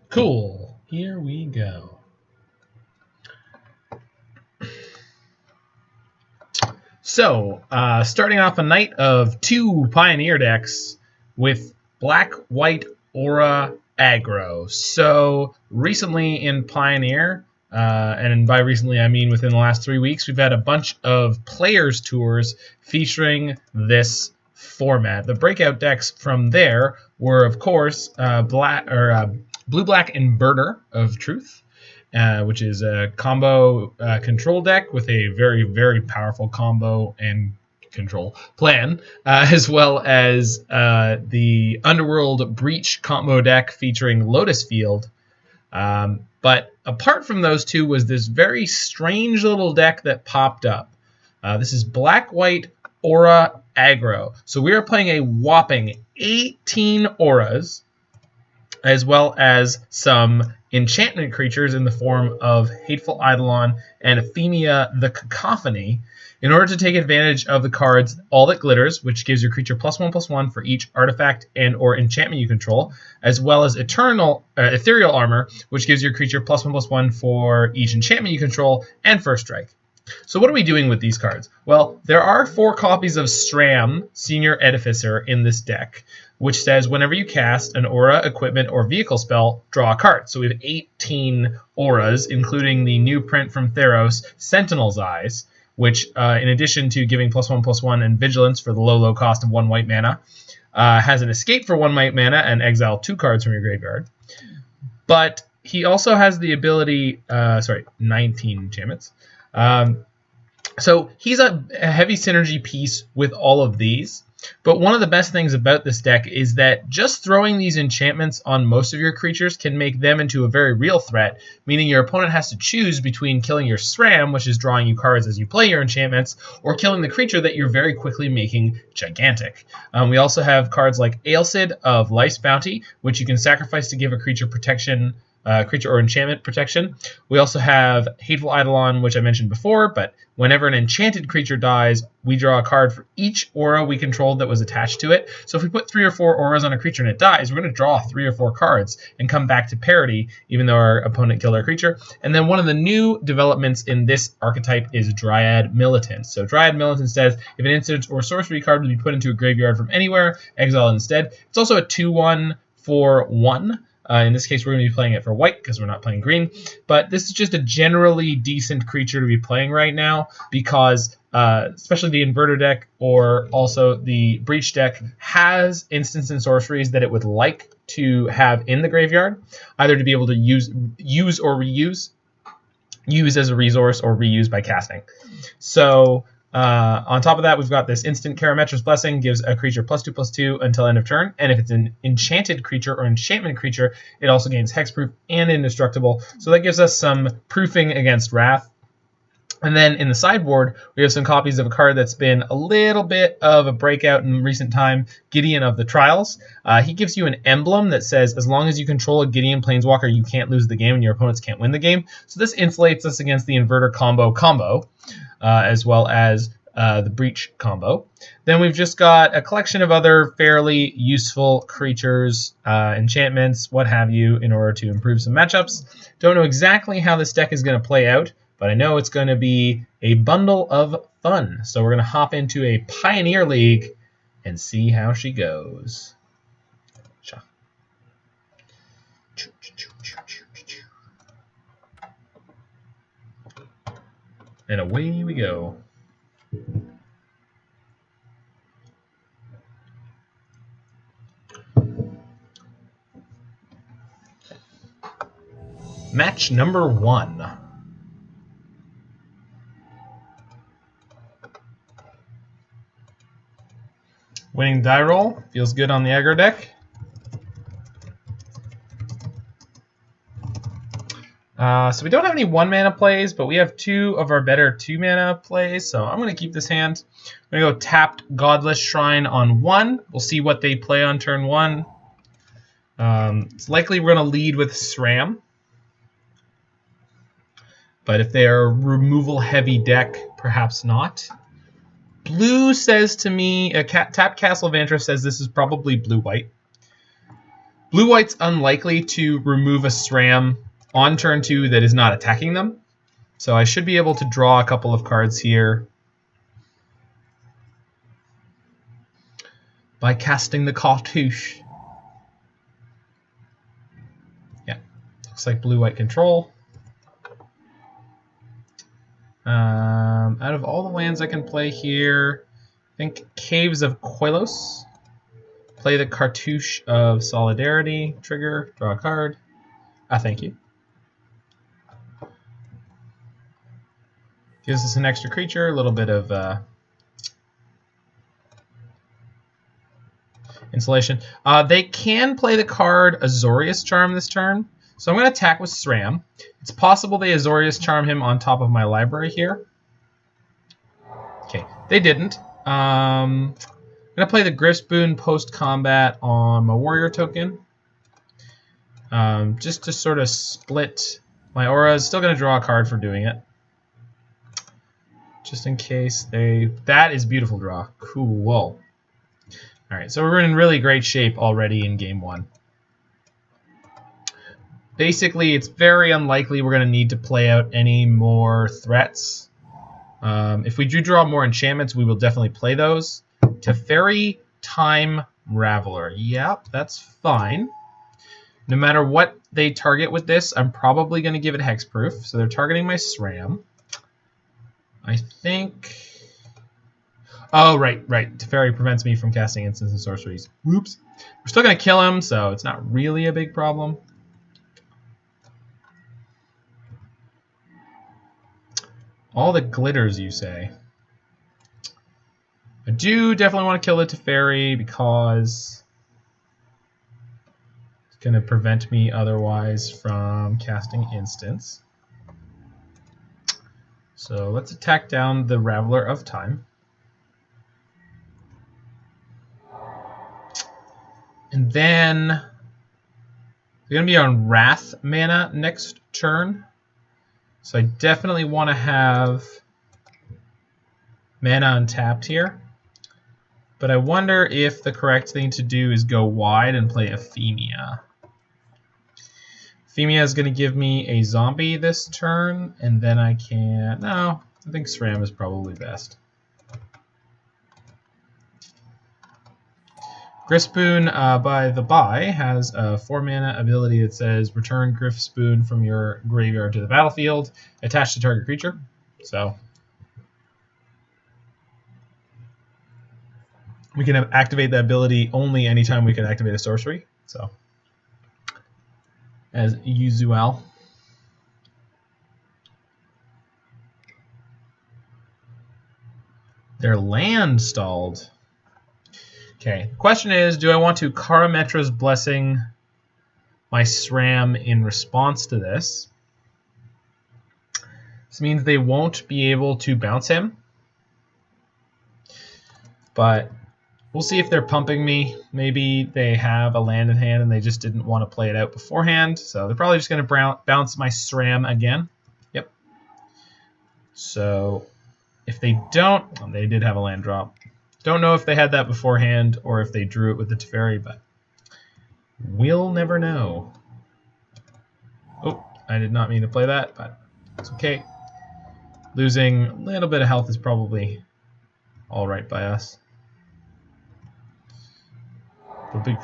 Cool. Here we go. So, starting off a night of 2 Pioneer decks with black-white aura aggro. So, recently in Pioneer, and by recently I mean within the last 3 weeks, we've had a bunch of Players Tours featuring this format. The breakout decks from there were, of course, Blue-Black Inverter of Truth, which is a combo control deck with a very, very powerful combo and control plan, as well as the Underworld Breach combo deck featuring Lotus Field. But apart from those two was this very strange little deck that popped up. This is Black-White Aura Aggro. So we are playing a whopping 18 auras, as well as some enchantment creatures in the form of Hateful Eidolon and Aphemia the Cacophony, in order to take advantage of the cards All That Glitters, which gives your creature +1/+1 for each artifact and or enchantment you control, as well as Ethereal Armor, which gives your creature +1/+1 for each enchantment you control, and First Strike. So what are we doing with these cards? Well, there are 4 copies of Sram, Senior Edificer, in this deck, which says whenever you cast an aura, equipment, or vehicle spell, draw a card. So we have 18 auras, including the new print from Theros, Sentinel's Eyes, which, in addition to giving +1/+1 and Vigilance for the low cost of 1 white mana, has an escape for 1 white mana and exile 2 cards from your graveyard. But he also has the ability, 19 enchantments. So he's a heavy synergy piece with all of these. But one of the best things about this deck is that just throwing these enchantments on most of your creatures can make them into a very real threat, meaning your opponent has to choose between killing your Sram, which is drawing you cards as you play your enchantments, or killing the creature that you're very quickly making gigantic. We also have cards like Alseid of Life's Bounty, which you can sacrifice to give a creature protection, creature or enchantment protection. We also have Hateful Eidolon, which I mentioned before, but whenever an enchanted creature dies, we draw a card for each aura we controlled that was attached to it. So if we put 3 or 4 auras on a creature and it dies, we're going to draw 3 or 4 cards and come back to parity, even though our opponent killed our creature. And then one of the new developments in this archetype is Dryad Militant. So Dryad Militant says if an instant or sorcery card would be put into a graveyard from anywhere, exile it instead. It's also a 2/1 for 1. In this case, we're going to be playing it for white because we're not playing green. But this is just a generally decent creature to be playing right now because especially the Inverter deck or also the Breach deck has instants and sorceries that it would like to have in the graveyard, either to be able to use or reuse, use as a resource or reuse by casting. So on top of that, we've got this instant Karametra's Blessing, gives a creature +2/+2 until end of turn, and if it's an enchanted creature or enchantment creature, it also gains hexproof and indestructible, so that gives us some proofing against Wrath. And then in the sideboard, we have some copies of a card that's been a little bit of a breakout in recent time, Gideon of the Trials. He gives you an emblem that says, as long as you control a Gideon Planeswalker, you can't lose the game and your opponents can't win the game. So this insulates us against the Inverter combo, as well as the Breach combo. Then we've just got a collection of other fairly useful creatures, enchantments, what have you, in order to improve some matchups. Don't know exactly how this deck is going to play out, but I know it's going to be a bundle of fun. So we're going to hop into a Pioneer League and see how she goes. And away we go. Match number 1. Winning die roll. Feels good on the aggro deck. So we don't have any 1-mana plays, but we have 2 of our better 2-mana plays, so I'm going to keep this hand. I'm going to go tapped Godless Shrine on 1. We'll see what they play on turn 1. It's likely we're going to lead with Sram. But if they are a removal-heavy deck, perhaps not. Blue says to me, tapped Castle Vantress says this is probably blue-white. Blue-white's unlikely to remove a Sram on turn 2 that is not attacking them. So I should be able to draw a couple of cards here by casting the Cartouche. Yeah, looks like blue-white control. Out of all the lands I can play here, I think Caves of Koilos. Play the Cartouche of Solidarity. Trigger, draw a card. Thank you. Gives us an extra creature, a little bit of insulation. They can play the card Azorius Charm this turn, so I'm going to attack with Sram. It's possible they Azorius Charm him on top of my library here. Okay, they didn't. I'm going to play the Gryff's Boon post-combat on my warrior token. Just to sort of split my auras. Still going to draw a card for doing it. Just in case they... That is beautiful draw. Cool. Alright, so we're in really great shape already in game 1. Basically, it's very unlikely we're going to need to play out any more threats. If we do draw more enchantments, we will definitely play those. Teferi, Time Raveler. Yep, that's fine. No matter what they target with this, I'm probably going to give it hexproof. So they're targeting my Sram. I think... Oh, right. Teferi prevents me from casting instants and sorceries. Whoops. We're still going to kill him, so it's not really a big problem. All the glitters, you say? I do definitely want to kill the Teferi because it's going to prevent me otherwise from casting instants. So let's attack down the Raveler of Time. And then we're going to be on Wrath mana next turn. So I definitely want to have mana untapped here. But I wonder if the correct thing to do is go wide and play Aphemia. Aphemia is going to give me a zombie this turn, and then I can... No, I think Sram is probably best. Gryff's Boon, by the by, has a 4-mana ability that says return Gryff's Boon from your graveyard to the battlefield, attached to target creature. So we can activate that ability only anytime we can activate a sorcery. So as usual. Their land stalled. Okay, the question is, do I want to Karametra's Blessing my Sram in response to this? This means they won't be able to bounce him. But we'll see if they're pumping me. Maybe they have a land in hand and they just didn't want to play it out beforehand. So they're probably just going to bounce my Sram again. Yep. So if they don't, they did have a land drop. Don't know if they had that beforehand or if they drew it with the Teferi, but we'll never know. Oh, I did not mean to play that, but it's okay. Losing a little bit of health is probably all right by us. Baboosh.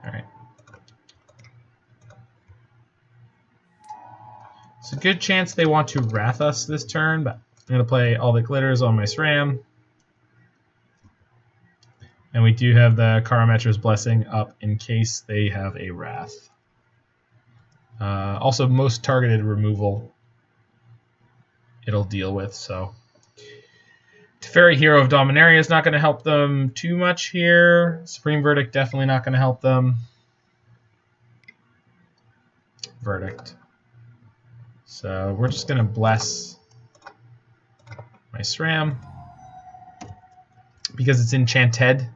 All right. It's a good chance they want to Wrath us this turn, but I'm going to play all the glitters on my Sram. And we do have the Karametra's Blessing up in case they have a Wrath. Also, most targeted removal it'll deal with. So Teferi, Hero of Dominaria is not going to help them too much here. Supreme Verdict definitely not going to help them. Verdict. So we're just going to bless my Sram. Because it's enchanted,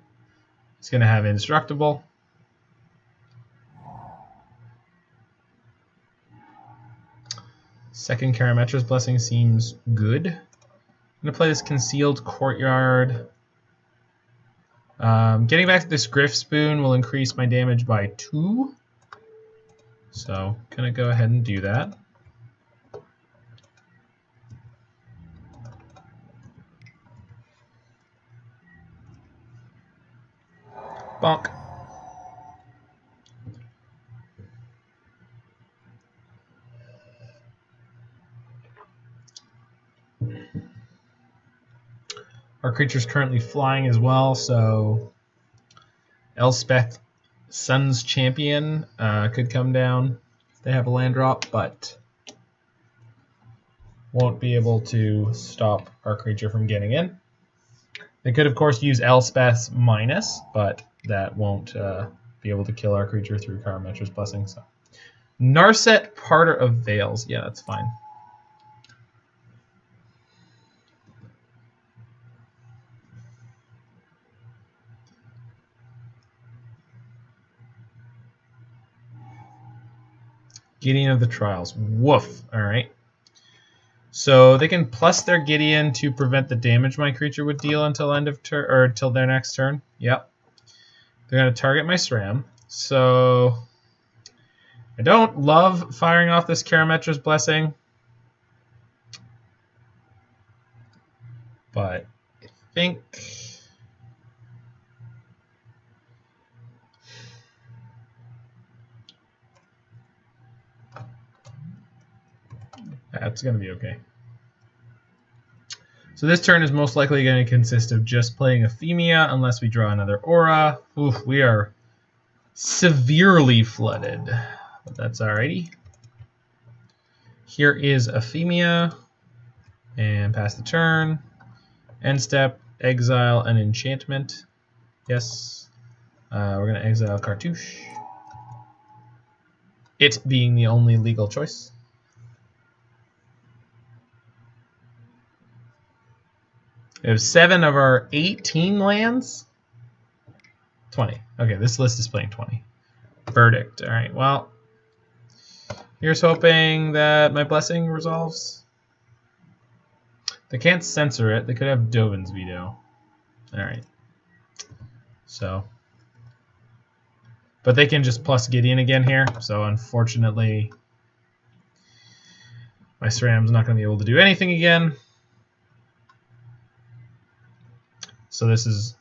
it's going to have Indestructible. Second Karametra's Blessing seems good. I'm going to play this Concealed Courtyard. Getting back to this Gryff Spoon will increase my damage by 2. So, gonna go ahead and do that. Bonk. Our creature's currently flying as well, so Elspeth, Sun's Champion, could come down if they have a land drop, but won't be able to stop our creature from getting in. They could, of course, use Elspeth's Minus, but that won't be able to kill our creature through Karametra's Blessing. So, Narset, Parter of Veils. Yeah, that's fine. Gideon of the Trials. Woof. All right. So they can plus their Gideon to prevent the damage my creature would deal until end of turn or until their next turn. Yep. They're going to target my Sram. So I don't love firing off this Karametra's Blessing, but I think that's going to be okay. So this turn is most likely going to consist of just playing Aphemia unless we draw another aura. Oof, we are severely flooded, but that's alrighty. Here is Aphemia, and pass the turn. End step, exile an enchantment. Yes, we're going to exile Cartouche. It being the only legal choice. We have 7 of our 18 lands. 20. Okay, this list is playing 20. Verdict. All right, well, here's hoping that my Blessing resolves. They can't censor it. They could have Dovin's veto. All right. So, but they can just plus Gideon again here. So unfortunately, my Sram's not going to be able to do anything again. So there's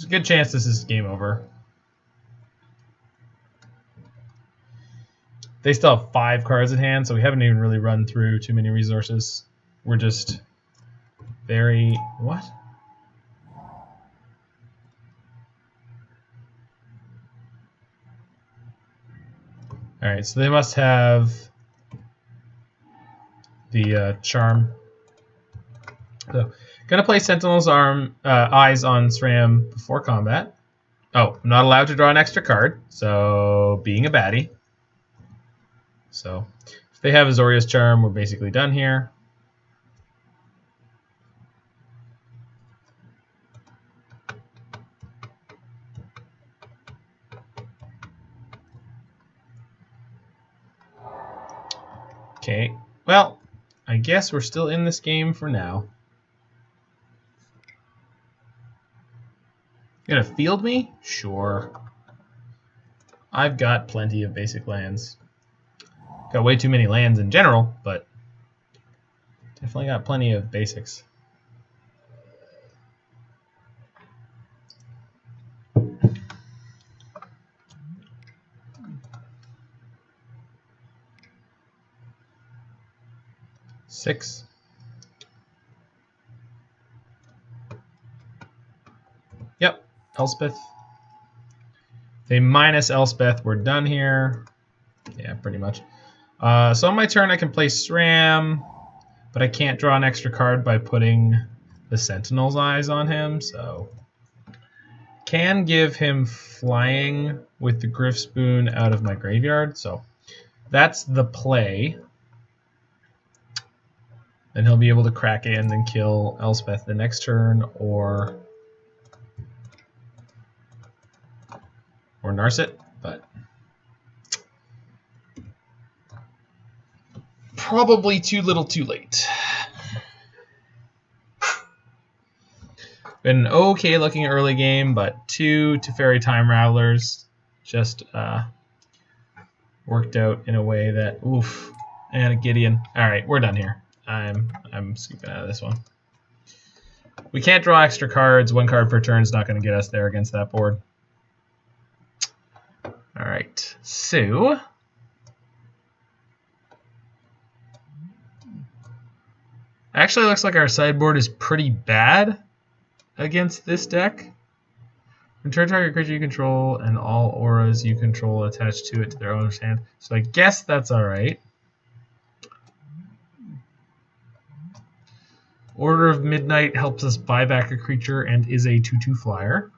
a good chance this is game over. They still have 5 cards in hand, so we haven't even really run through too many resources. We're just very... What? Alright, so they must have the Charm. So, gonna play Sentinel's Eyes on Sram before combat. Oh, I'm not allowed to draw an extra card, so being a baddie. So, if they have Azorius Charm, we're basically done here. Okay, well, I guess we're still in this game for now. You gonna field me? Sure. I've got plenty of basic lands. Got way too many lands in general, but definitely got plenty of basics. Six. Yep, Elspeth. They minus Elspeth, we're done here. Yeah, pretty much. So on my turn, I can play Sram, but I can't draw an extra card by putting the Sentinel's Eyes on him, so can give him flying with the Gryff Spoon out of my graveyard, so that's the play. Then he'll be able to crack in and kill Elspeth the next turn, or Narset, but probably too little too late. Been an okay looking early game, but 2 Teferi Time Ravelers just worked out in a way that oof. And a Gideon. All right, we're done here. I'm scooping out of this one. We can't draw extra cards. 1 card per turn is not going to get us there against that board. All right, so actually looks like our sideboard is pretty bad against this deck. Return target creature you control and all auras you control attached to it to their owner's hand. So I guess that's alright. Order of Midnight helps us buy back a creature and is a 2/2 flyer.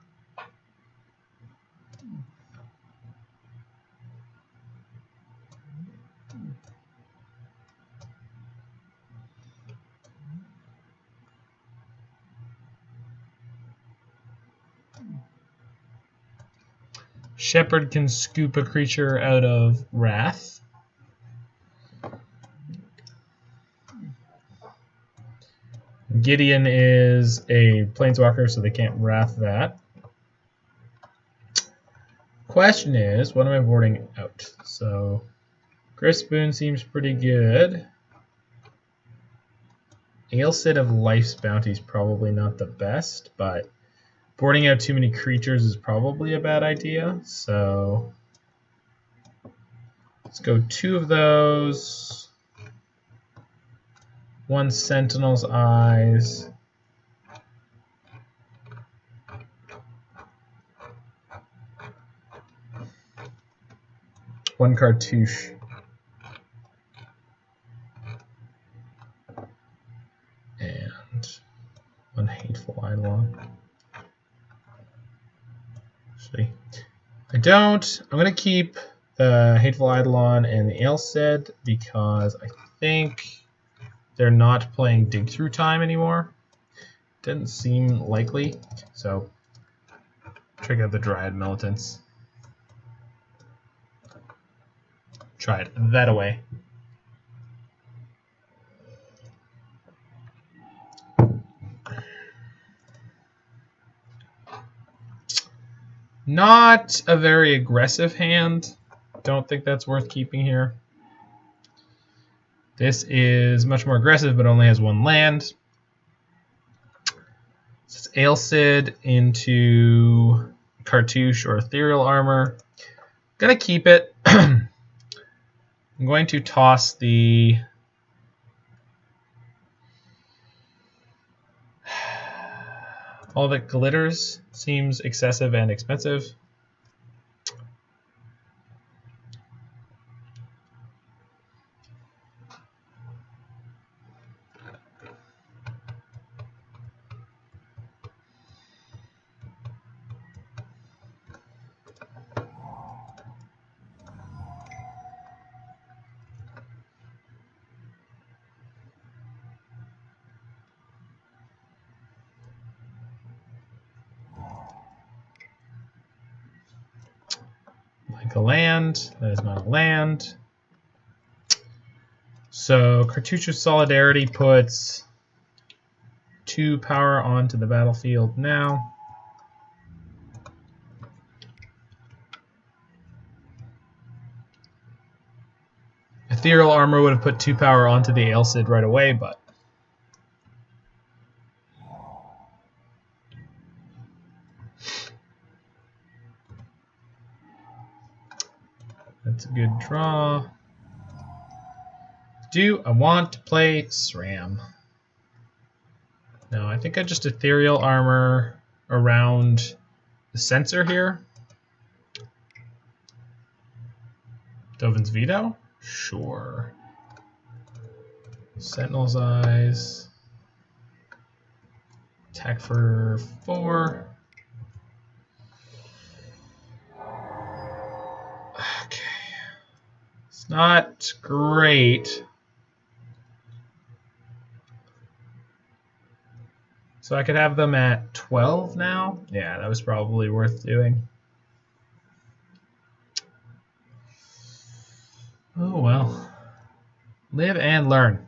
Shepherd can scoop a creature out of Wrath. Gideon is a Planeswalker, so they can't Wrath that. Question is, what am I boarding out? So, Gryff's Boon seems pretty good. Ailsid of Life's Bounty is probably not the best, but boarding out too many creatures is probably a bad idea. So, let's go 2 of those. 1 Sentinel's Eyes. One Cartouche. And 1 Hateful Eidolon. Actually, I don't. I'm going to keep the Hateful Eidolon and the Ailsid because I think they're not playing Dig Through Time anymore. Didn't seem likely. So, check out the Dryad Militants. Try it that away. Not a very aggressive hand. Don't think that's worth keeping here. This is much more aggressive, but only has 1 land. So it's Ailsid into Cartouche or Ethereal Armor. Gonna keep it. I'm going to toss the All That Glitters. Seems excessive and expensive. Like a land. That is not a land. So Cartouche of Solidarity puts 2 power onto the battlefield now. Ethereal Armor would have put 2 power onto the Ailsid right away, but that's a good draw. Do I want to play Sram? No, I think I just Ethereal Armor around the Censor here. Dovin's Veto? Sure. Sentinel's Eyes. Attack for 4. Okay. It's not great. So I could have them at 12 now? Yeah, that was probably worth doing. Oh well. Live and learn.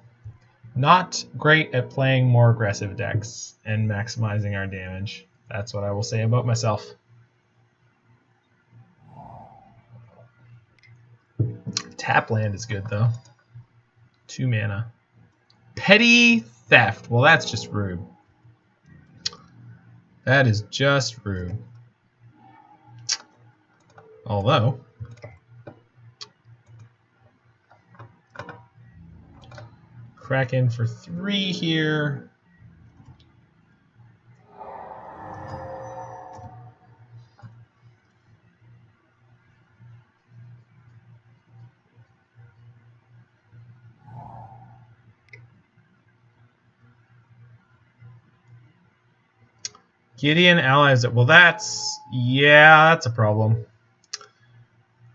Not great at playing more aggressive decks and maximizing our damage. That's what I will say about myself. Tap land is good, though. 2 mana. Petty Theft. Well, that's just rude. That is just rude. Although, Kraken for 3 here. Gideon allies it. Well, that's a problem.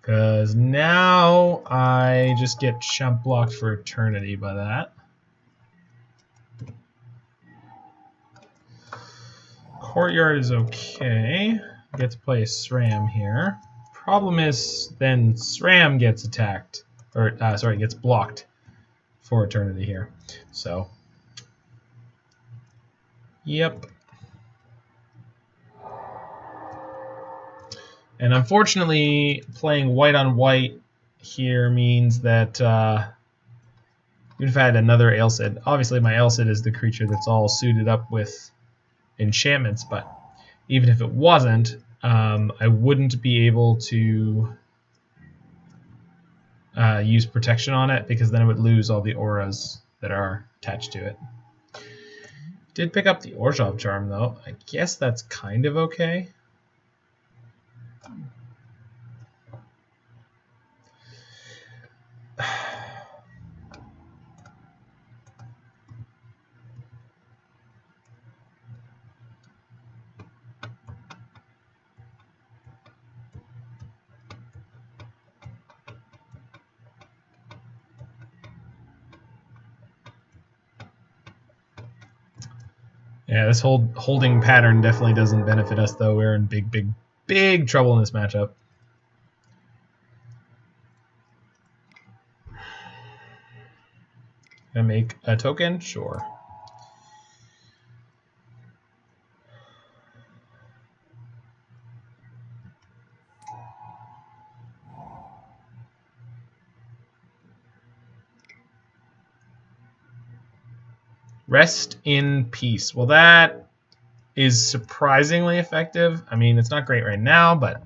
Because now I just get chump blocked for eternity by that. Courtyard is okay. I get to play a Sram here. Problem is, then Sram gets attacked. Or, sorry, gets blocked for eternity here. So, yep. And unfortunately, playing white on white here means that even if I had another Alseid, obviously my Alseid is the creature that's all suited up with enchantments, but even if it wasn't, I wouldn't be able to use protection on it because then it would lose all the auras that are attached to it. Did pick up the Orzhov Charm, though. I guess that's kind of okay. Yeah, this holding pattern definitely doesn't benefit us, though. We're in big trouble in this matchup. Gonna make a token? Sure. Rest in peace. Well, that is surprisingly effective. I mean, it's not great right now, but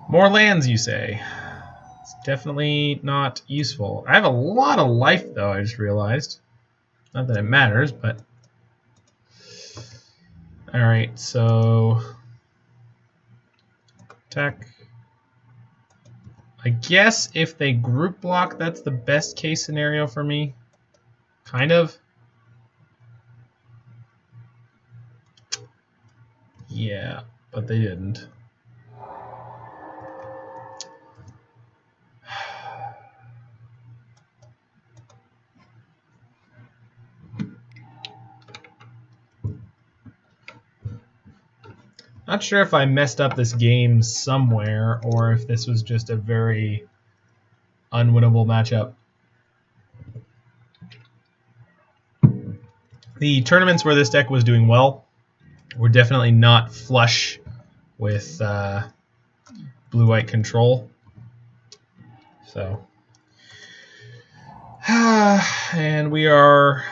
more lands, you say? It's definitely not useful. I have a lot of life, though, I just realized. Not that it matters, but... Alright, so... Attack. I guess if they group block, that's the best case scenario for me. Kind of. Yeah, but they didn't. Not sure if I messed up this game somewhere or if this was just a very unwinnable matchup. The tournaments where this deck was doing well were definitely not flush with blue-white control. So, and we are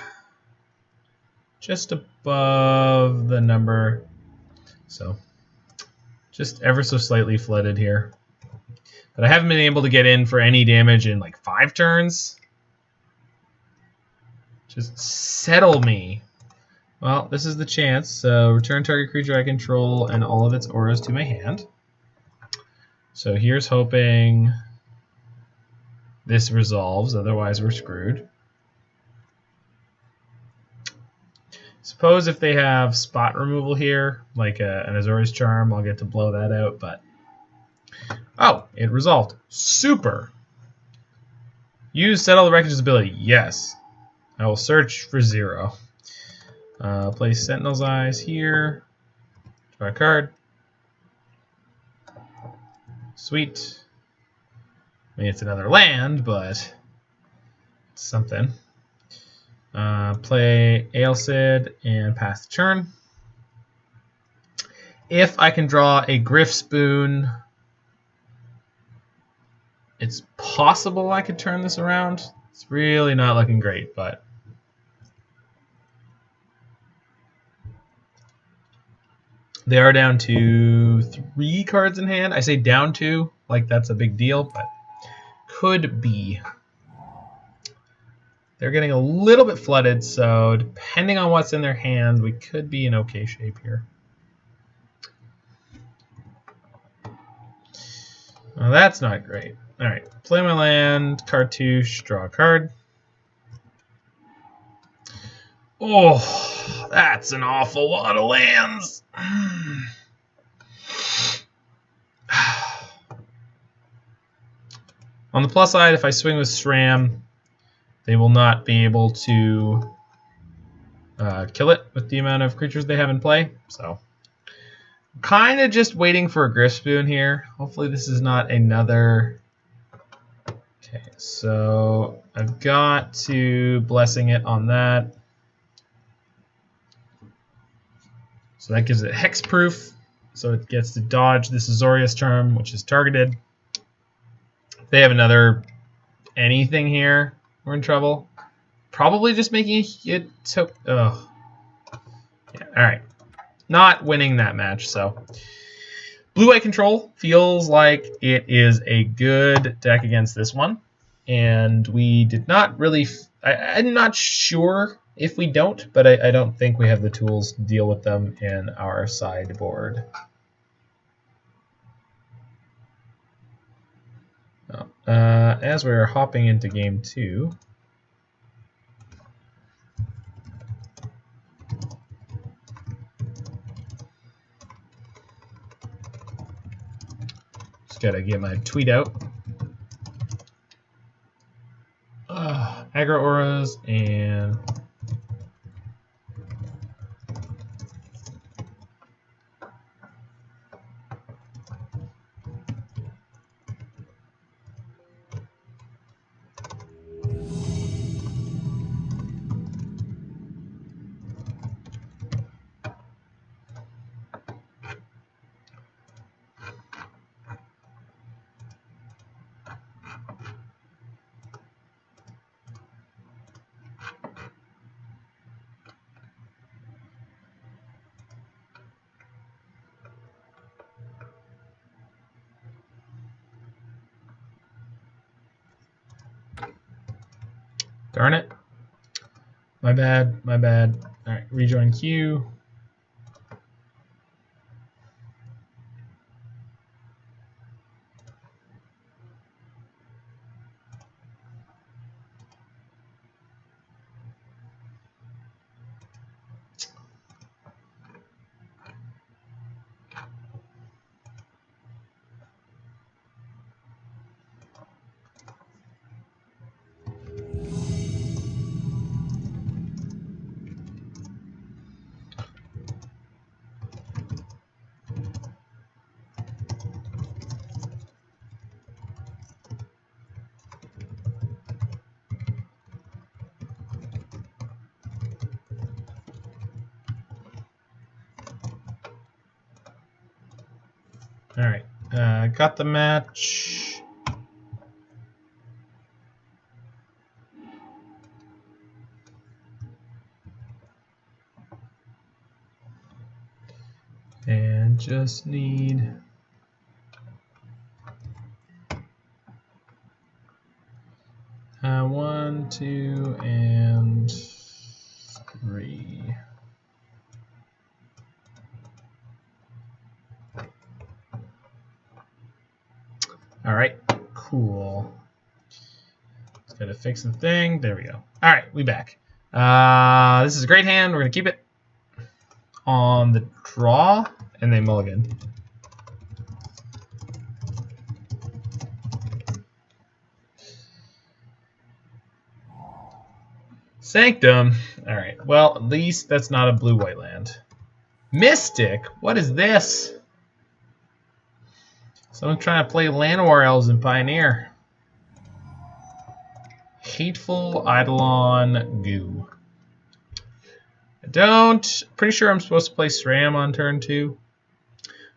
just above the number. So, just ever so slightly flooded here. But I haven't been able to get in for any damage in like 5 turns. Just settle me. Well, this is the chance. So return target creature I control and all of its auras to my hand. So here's hoping this resolves, otherwise we're screwed. Suppose if they have spot removal here, like an Orzhov Charm, I'll get to blow that out, but... Oh, it resolved. Super! Use Settle the Wreckage's ability. Yes. I will search for 0. Place Sentinel's Eyes here. Draw a card. Sweet. I mean, it's another land, but it's something. Play Alseid and pass the turn. If I can draw a Gryff's Boon, it's possible I could turn this around. It's really not looking great, but they are down to 3 cards in hand. I say down to, like that's a big deal, but could be. They're getting a little bit flooded, so depending on what's in their hand, we could be in okay shape here. Well, that's not great. All right, play my land, Cartouche, draw a card. Oh, that's an awful lot of lands. On the plus side, if I swing with Sram, they will not be able to kill it with the amount of creatures they have in play. So, kind of just waiting for a Gryff's Boon here. Hopefully this is not another. Okay, so I've got to blessing it on that. So that gives it hexproof. So it gets to dodge this Orzhov Charm, which is targeted. If they have another anything here, we're in trouble. Probably just making it so. Oh. Yeah, alright. Not winning that match, so. Blue-white control feels like it is a good deck against this one. And we did not really. I'm not sure if we don't, but I don't think we have the tools to deal with them in our sideboard. As we're hopping into game 2, just gotta get my tweet out. Aggro auras and darn it. My bad, my bad. Alright, rejoin queue. Alright, got the match. And just need one, two, and three. Alright, cool. Just gotta fix the thing. There we go. Alright, we back. This is a great hand. We're gonna keep it on the draw, and they mulligan. Sanctum. Alright, well, at least that's not a blue-white land. Mystic? What is this? Someone's trying to play Llanowar Elves in Pioneer. Hateful Eidolon Goo. Pretty sure I'm supposed to play Sram on turn 2.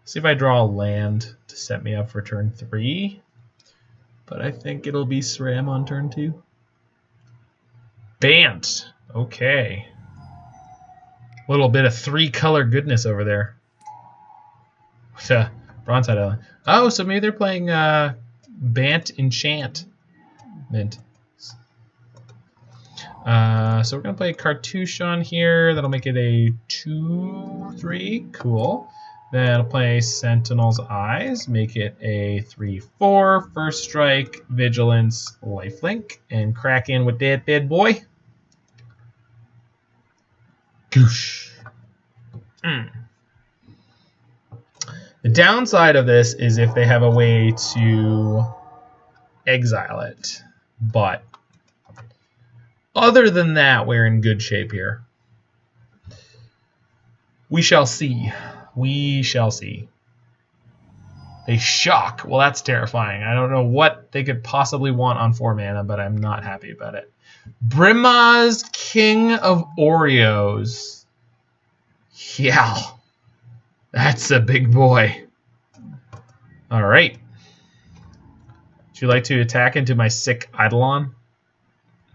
See if I draw a land to set me up for turn 3. But I think it'll be Sram on turn 2. Bant. Okay. A little bit of 3-color goodness over there. Bronze Eidolon. Oh, so maybe they're playing Bant Enchant. Mint. So we're going to play Cartouche on here. That'll make it a 2/3. Cool. Then I'll play Sentinel's Eyes. Make it a 3/4. First strike, Vigilance, Lifelink. And crack in with that bad boy. Goosh. The downside of this is if they have a way to exile it. But other than that, we're in good shape here. We shall see. We shall see. They shock. Well, that's terrifying. I don't know what they could possibly want on 4 mana, but I'm not happy about it. Brimaz, King of Oreos. Yeah. That's a big boy. All right. Would you like to attack into my sick Eidolon?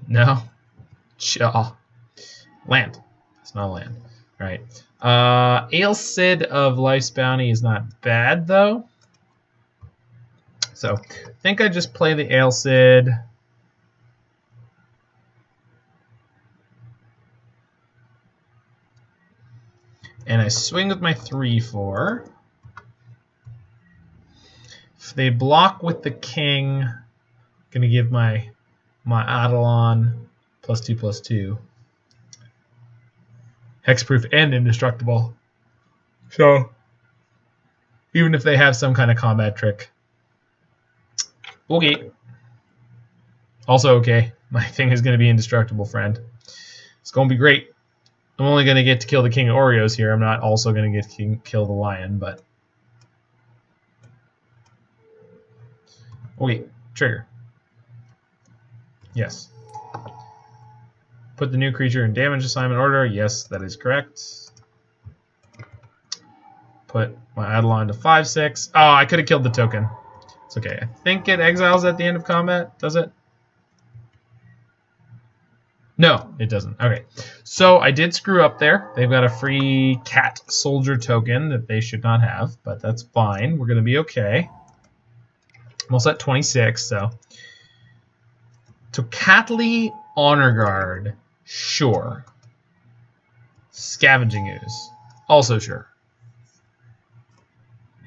No? Chill. Land. It's not a land. All right. Alseid of Life's Bounty is not bad, though. So, I think I just play the Alseid. And I swing with my 3/4. If they block with the king, I'm going to give my Eidolon +2/+2. Hexproof and indestructible. So, even if they have some kind of combat trick. Okay. Also okay. My thing is going to be indestructible, friend. It's going to be great. I'm only going to get to kill the King of Oreos here. I'm not also going to get to kill the lion, but... Wait, trigger. Yes. Put the new creature in damage assignment order. Yes, that is correct. Put my Eidolon to 5/6. Oh, I could have killed the token. It's okay. I think it exiles at the end of combat. Does it? No, it doesn't. Okay. So I did screw up there. They've got a free cat soldier token that they should not have, but that's fine. We're going to be okay. I'm almost at 26, so. Tocatli Honor Guard. Sure. Scavenging Ooze. Also sure.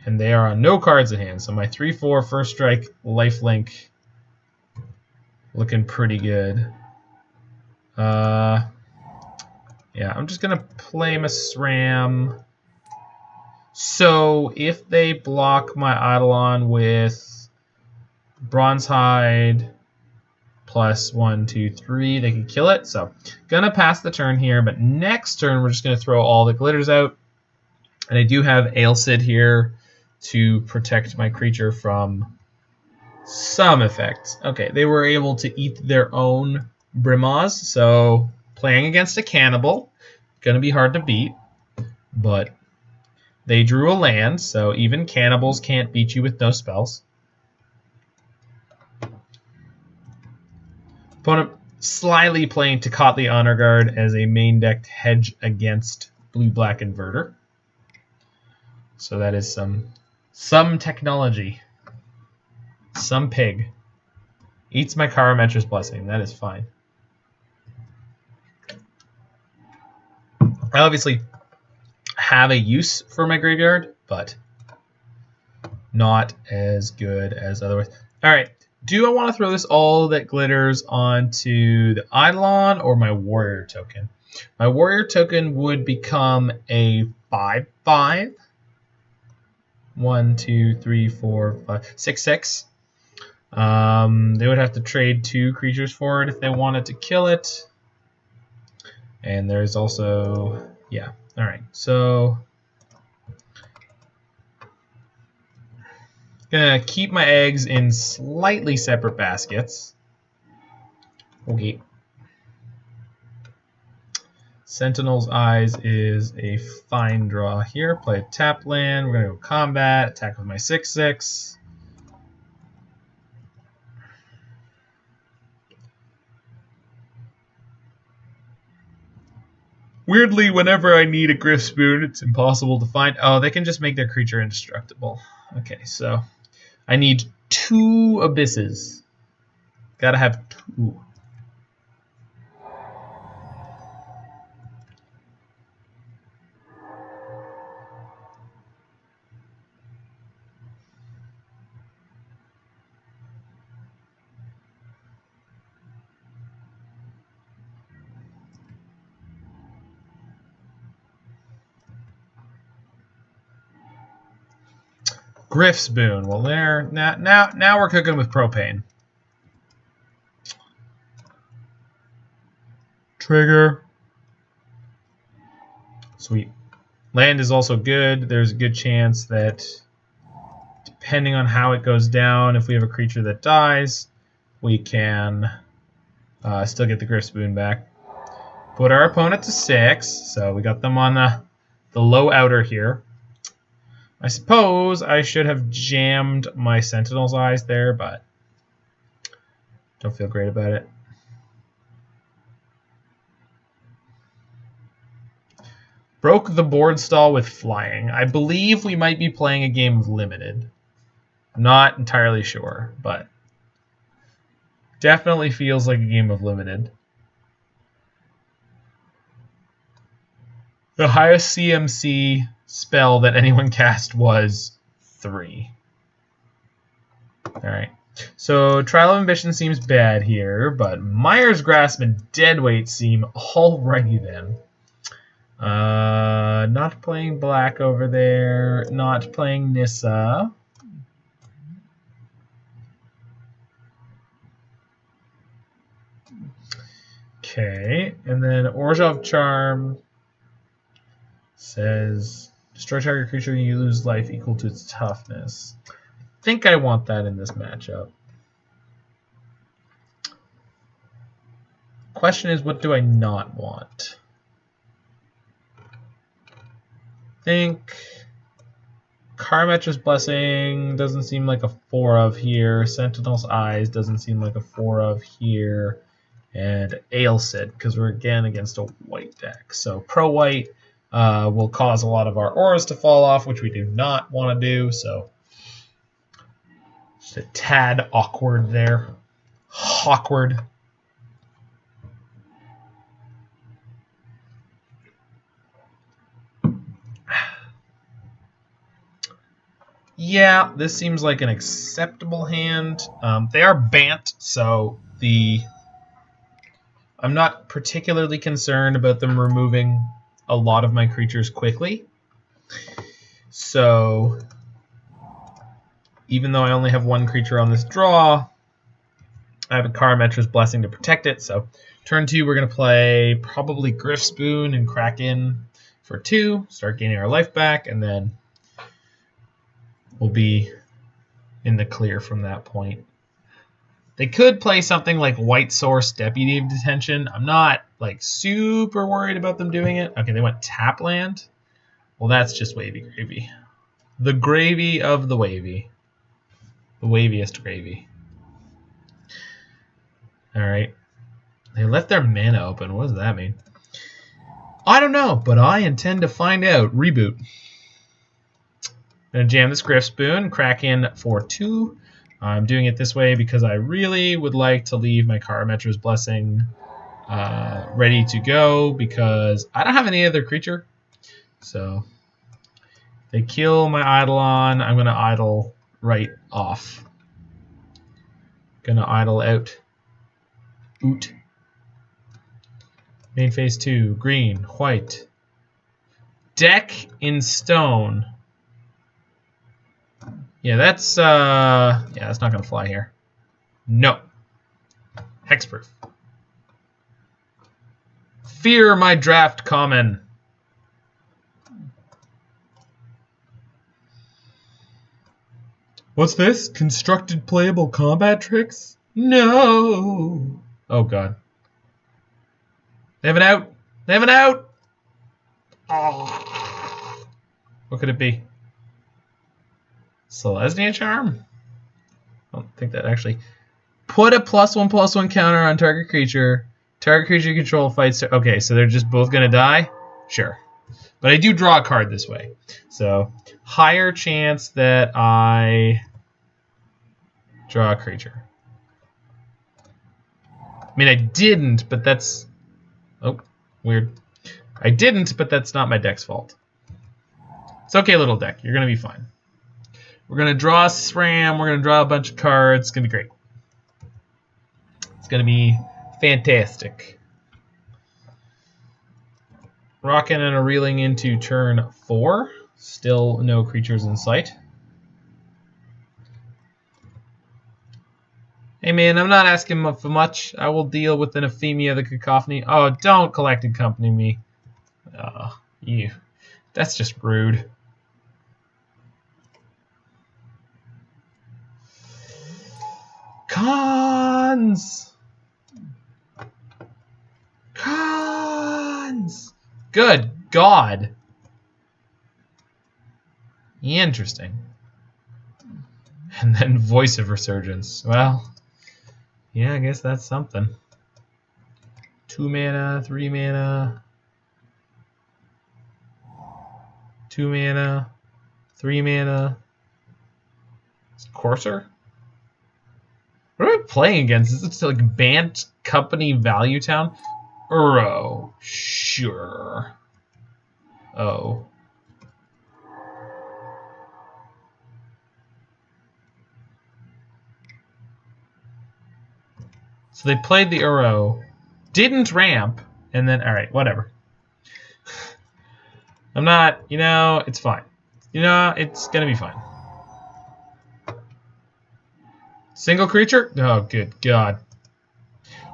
And they are on no cards at hand, so my 3/4 first strike lifelink looking pretty good. Yeah, I'm just going to play my Sram. So if they block my Eidolon with Bronze Hide +1, 2, 3, they can kill it. So going to pass the turn here, but next turn we're just going to throw all the glitters out. And I do have Alseid here to protect my creature from some effects. Okay, they were able to eat their own Brimaz, so playing against a cannibal, gonna be hard to beat, but they drew a land, so even cannibals can't beat you with no spells. Opponent slyly playing Tocatli Honor Guard as a main decked hedge against blue-black inverter. So that is some technology. Some pig. Eats my Karametra's Blessing. That is fine. I obviously have a use for my graveyard, but not as good as otherwise. All right. Do I want to throw this all that glitters onto the Eidolon or my warrior token? My warrior token would become a 5/5. 1, 2, 3, 4, 5, 6, 6. They would have to trade 2 creatures for it if they wanted to kill it. And there's also, yeah. All right, so gonna keep my eggs in slightly separate baskets. Okay. Sentinel's Eyes is a fine draw here. Play a tap land. We're going to go combat. Attack with my 6/6. Weirdly, whenever I need a Gryff Boon, it's impossible to find. Oh, they can just make their creature indestructible. Okay, so I need 2 Abysses. Gotta have 2. Gryff's Boon. Well, there now we're cooking with propane. Trigger. Sweet. Land is also good. There's a good chance that, depending on how it goes down, if we have a creature that dies, we can still get the Gryff's Boon back. Put our opponent to 6, so we got them on the low outer here. I suppose I should have jammed my Sentinel's Eyes there, but don't feel great about it. Broke the board stall with flying. I believe we might be playing a game of Limited. I'm not entirely sure, but definitely feels like a game of Limited. The highest CMC spell that anyone cast was 3. Alright. So Trial of Ambition seems bad here, but Mire's Grasp and Deadweight seem alrighty then. Not playing black over there. Not playing Nissa. Okay, and then Orzhov Charm says destroy target creature and you lose life equal to its toughness. I think I want that in this matchup. Question is, what do I not want? I think Karametra's Blessing doesn't seem like a 4 of here. Sentinel's Eyes doesn't seem like a 4 of here. And Alseid, because we're again against a white deck. So pro-white will cause a lot of our auras to fall off, which we do not want to do. So just a tad awkward there. Awkward. Yeah, this seems like an acceptable hand. They are Bant, so I'm not particularly concerned about them removing a lot of my creatures quickly. So even though I only have 1 creature on this draw, I have a Karametra's Blessing to protect it. So turn 2, we're going to play probably Gryff's Boon and crack in for 2, start gaining our life back, and then we'll be in the clear from that point. They could play something like White Source Deputy of Detention. I'm not like super worried about them doing it. Okay, they went tap land. Well, that's just wavy gravy. The gravy of the wavy. The waviest gravy. Alright. They left their mana open. What does that mean? I don't know, but I intend to find out. Reboot. I'm going to jam this Gryff's Boon, crack in for 2. I'm doing it this way because I really would like to leave my Karametra's Blessing ready to go because I don't have any other creature. So if they kill my Eidolon, I'm going to idle right off. Going to idle out. Oot. Main phase 2. Green, white. Deck in stone. Yeah, that's not gonna fly here. No. Hexproof. Fear my draft common. What's this? Constructed playable combat tricks? No. Oh god. They have an out! They have an out! Oh. What could it be? Celestia Charm? I don't think that actually... Put a +1/+1 counter on target creature. Target creature you control fights... Okay, so they're just both going to die? Sure. But I do draw a card this way. So, higher chance that I draw a creature. I mean, I didn't, but that's... Oh, weird. I didn't, but that's not my deck's fault. It's okay, little deck. You're going to be fine. We're going to draw a Sram. We're going to draw a bunch of cards. It's going to be great. It's going to be fantastic. Rocking and a reeling into turn 4. Still no creatures in sight. Hey man, I'm not asking for much. I will deal with an Aphemia, the Cacophony. Oh, don't collect and company me. You. That's just rude. Cons! Cons! Good God. Interesting. And then Voice of Resurgence. Well, yeah, I guess that's something. 2 mana, 3 mana. 2 mana, 3 mana. Courser? What am I playing against? Is it like Bant Company Value Town? Uro. Sure. Oh. So they played the Uro, didn't ramp, and then, alright, whatever. I'm not, it's fine. It's gonna be fine. Single creature? Oh, good God.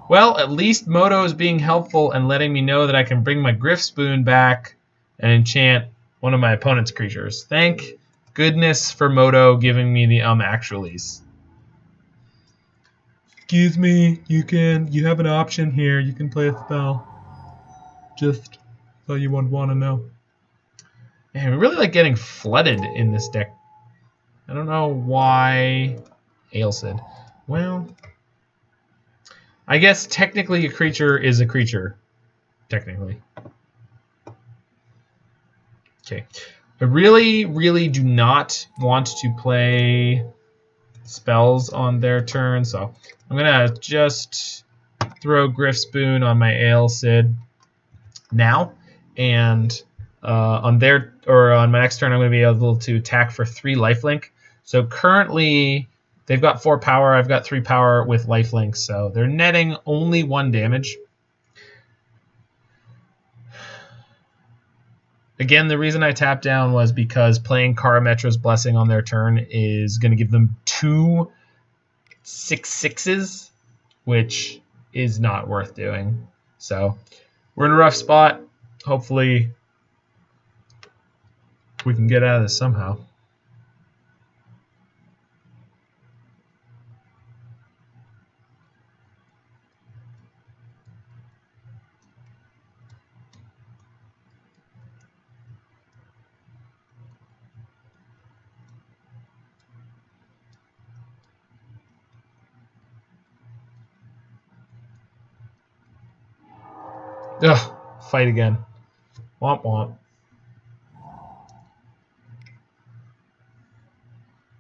Well, at least Moto is being helpful and letting me know that I can bring my Gryff Spoon back and enchant one of my opponent's creatures. Thank goodness for Moto giving me the actualies. Excuse me, you have an option here. You can play a spell. Just so you would want to know. Man, we really like getting flooded in this deck. I don't know why. Alseid. Well, I guess technically a creature is a creature. Technically. Okay. I really, really do not want to play spells on their turn, so I'm going to just throw Gryff Spoon on my Alseid now, and on my next turn I'm going to be able to attack for 3 lifelink. So currently they've got 4 power, I've got 3 power with lifelink, so they're netting only 1 damage. Again, the reason I tapped down was because playing Karametra's Blessing on their turn is going to give them 2 6/6s, which is not worth doing. So we're in a rough spot. Hopefully we can get out of this somehow. Ugh, fight again. Womp womp.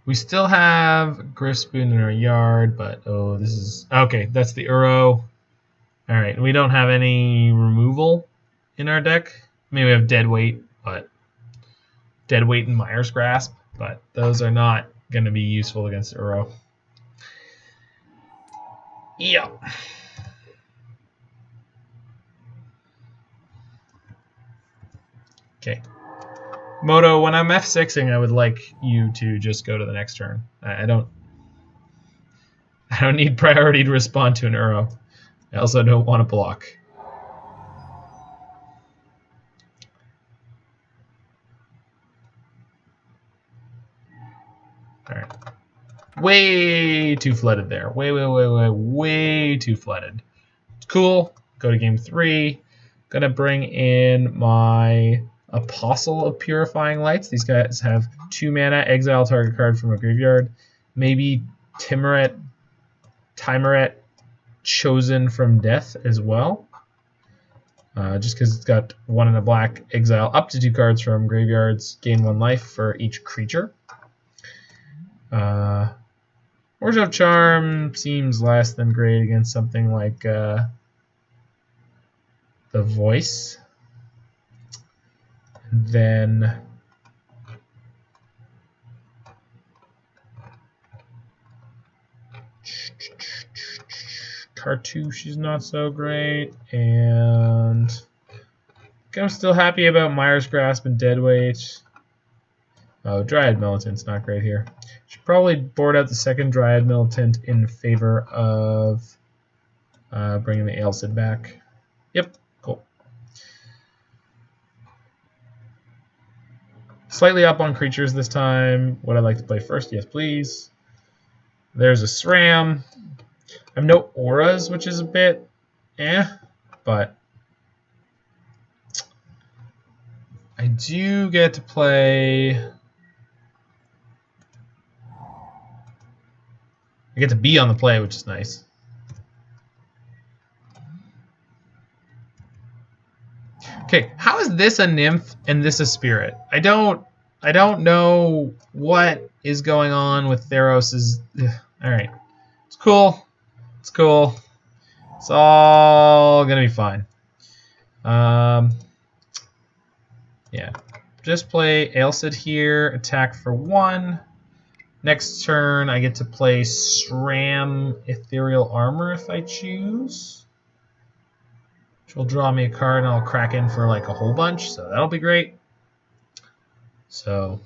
We still have Gryff Spoon in our yard, but oh, this is... Okay, that's the Uro. Alright, we don't have any removal in our deck. I mean, we have Deadweight, but... Deadweight and Mire's Grasp, but those are not going to be useful against Uro. Yeah. Okay. Moto, when I'm F6ing, I would like you to just go to the next turn. I don't need priority to respond to an Uro. I also don't want to block. Alright. Way too flooded there. Way too flooded. Cool. Go to game 3. Gonna bring in my Apostle of Purifying Lights. These guys have 2 mana, exile target card from a graveyard. Maybe Tymaret, Chosen from Death as well. Just because it's got 1 and a black, exile up to 2 cards from graveyards, gain 1 life for each creature. Orzhov Charm seems less than great against something like the Voice. And then Cartouche is not so great, and I'm still happy about Mire's Grasp and Deadweight. Oh, Dryad Militant's not great here. Should probably board out the second Dryad Militant in favor of bringing the Alseid back. Yep, cool. Slightly up on creatures this time. Would I like to play first? Yes, please. There's a Sram. I have no auras, which is a bit but I do get to play. I get to be on the play, which is nice. Okay, how is this a nymph and this a spirit? I don't know what is going on with Theros's. All right, it's cool. It's cool. It's all gonna be fine. Yeah, just play Alseid here. Attack for 1. Next turn, I get to play Sram Ethereal Armor if I choose. Which will draw me a card and I'll crack in for like a whole bunch, so that'll be great. So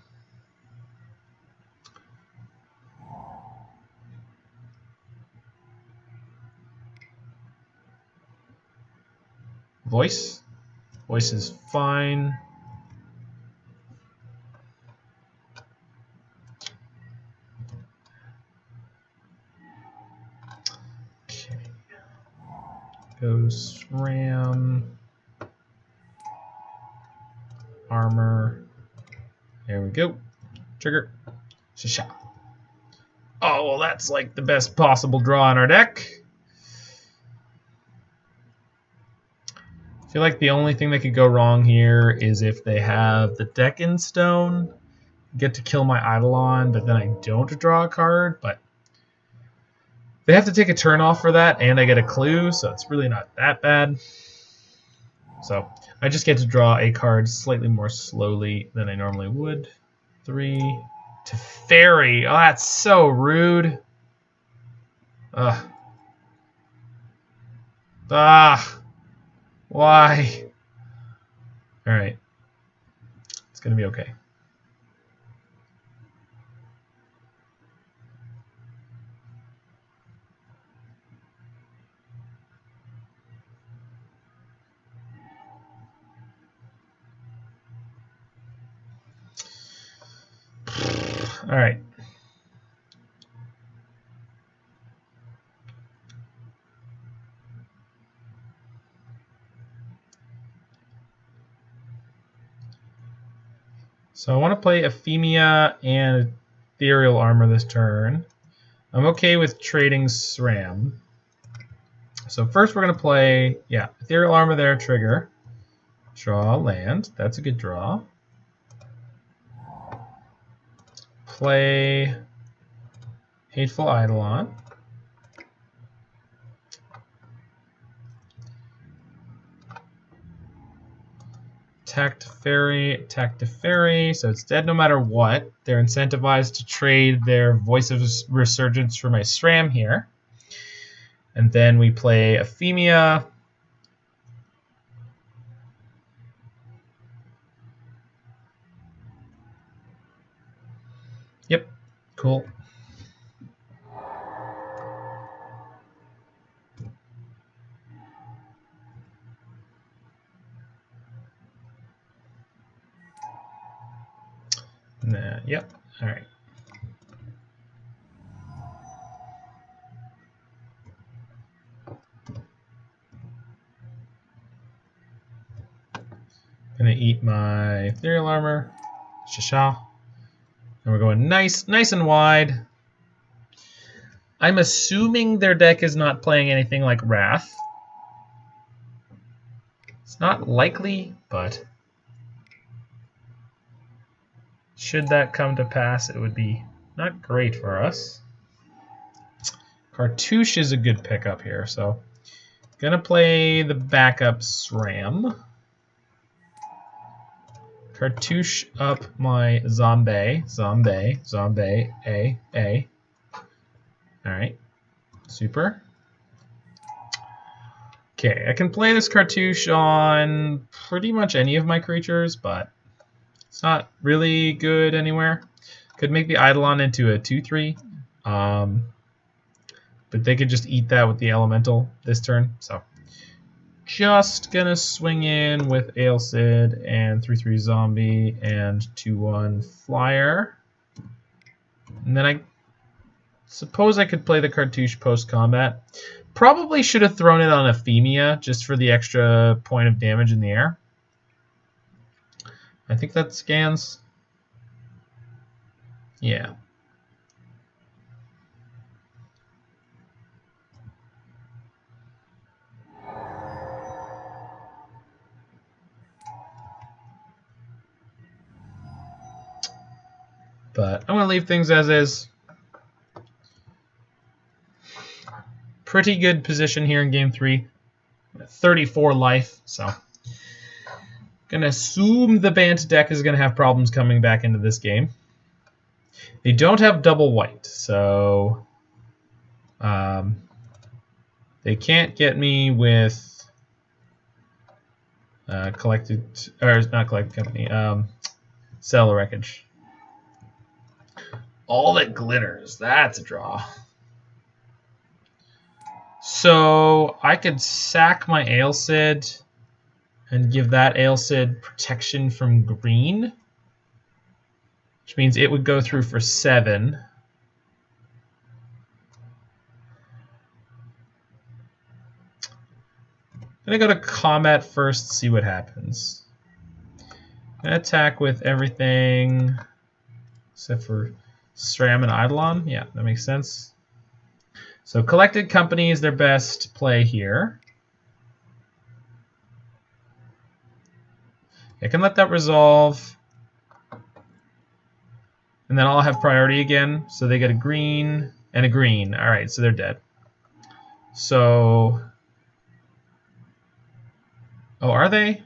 Voice. Voice is fine. Okay. Goes Sram. Armor. There we go. Trigger. Shisha. Oh, well, that's like the best possible draw in our deck. I feel like the only thing that could go wrong here is if they have the deck in stone, get to kill my Eidolon, but then I don't draw a card, but they have to take a turn off for that, and I get a clue, so it's really not that bad. So I just get to draw a card slightly more slowly than I normally would. 3 to Fairy. Oh, that's so rude. Ugh. Ah. Why? Alright. It's going to be okay. Alright. So I want to play Aphemia and Ethereal Armor this turn. I'm okay with trading Sram. So first we're going to play, Ethereal Armor there, trigger. Draw land. That's a good draw. Play Hateful Eidolon. Attack to Fairy, so it's dead no matter what. They're incentivized to trade their Voice of Resurgence for my Sram here. And then we play Aphemia. Yep, cool. Yep, all right. Gonna eat my Ethereal Armor. Shasha. And we're going nice and wide. I'm assuming their deck is not playing anything like Wrath. It's not likely, but should that come to pass, it would be not great for us. Cartouche is a good pickup here, so gonna play the backup Sram. Cartouche up my zombie, A. Alright, super. Okay, I can play this Cartouche on pretty much any of my creatures, but it's not really good anywhere. Could make the Eidolon into a 2/3, but they could just eat that with the Elemental this turn, so just gonna swing in with Alseid and 3/3 zombie and 2/1 flyer. And then I suppose I could play the Cartouche post-combat. Probably should have thrown it on Aphemia just for the extra point of damage in the air. I think that scans. Yeah. But I'm going to leave things as is. Pretty good position here in game 3. 34 life, so going to assume the Bant deck is going to have problems coming back into this game. They don't have double white, so they can't get me with collected, or not collected company, Cellar Wreckage. All that glitters, that's a draw. So I could sack my Alseid and give that Alseid protection from green, which means it would go through for 7. I'm going to go to combat first, see what happens. I'm going to attack with everything except for Sram and Eidolon. Yeah, that makes sense. So Collected Company is their best play here. I can let that resolve. And then I'll have priority again. So they get a green and a green. All right, so they're dead. So... Oh, are they?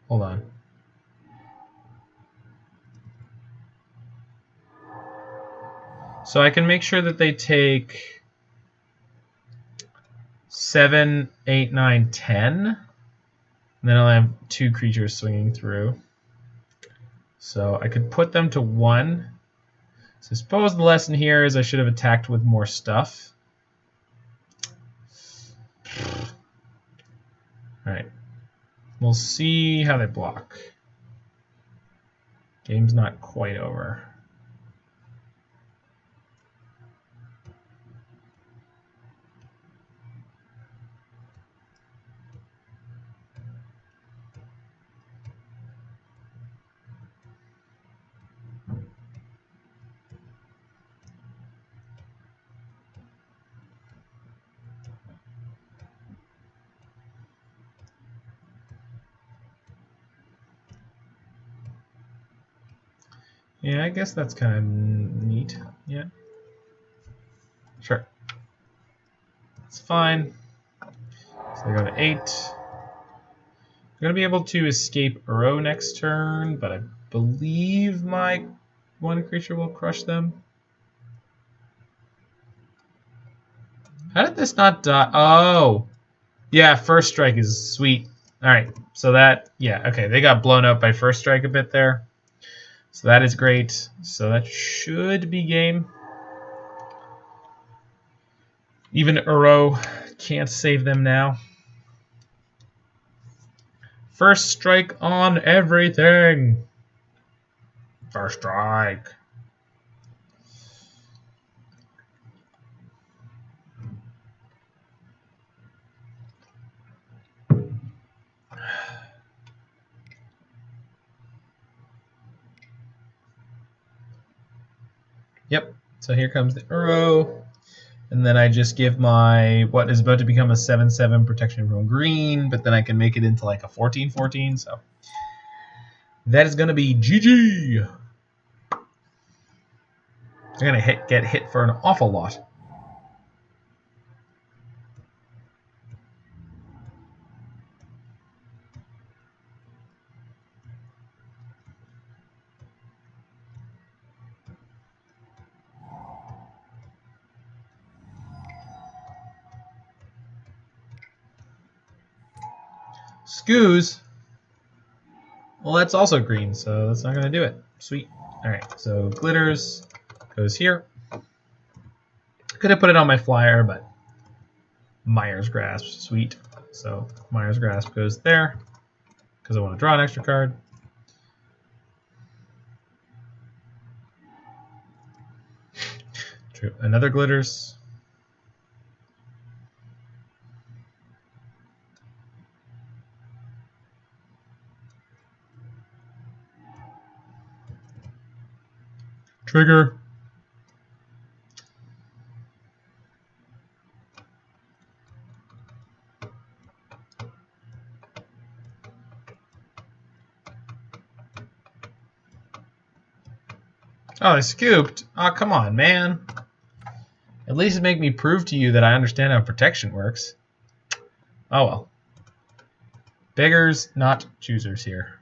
Hold on. So I can make sure that they take 7, 8, 9, 10. And then I'll have 2 creatures swinging through. So I could put them to 1. So I suppose the lesson here is I should have attacked with more stuff. Alright. We'll see how they block. Game's not quite over. Yeah, I guess that's kind of neat. Yeah. Sure. It's fine. So I go to 8. I'm going to be able to escape Uro next turn, but I believe my 1 creature will crush them. How did this not die? Oh! Yeah, first strike is sweet. Alright, so that, yeah, okay, they got blown up by first strike a bit there. So that is great. So that should be game. Even Uro can't save them now. First strike on everything. First strike. Yep. So here comes the Uro. And then I just give my what is about to become a 7/7 protection from green, but then I can make it into like a 14/14. So that is going to be GG. I'm going to get hit for an awful lot. Scoos. Well, that's also green, so that's not going to do it. Sweet. Alright, so glitters goes here. Could have put it on my flyer, but Mire's Grasp, sweet. So Mire's Grasp goes there because I want to draw an extra card. True. Another glitters. Trigger. Oh, I scooped. Oh, come on, man. At least make me prove to you that I understand how protection works. Oh well. Beggars, not choosers here.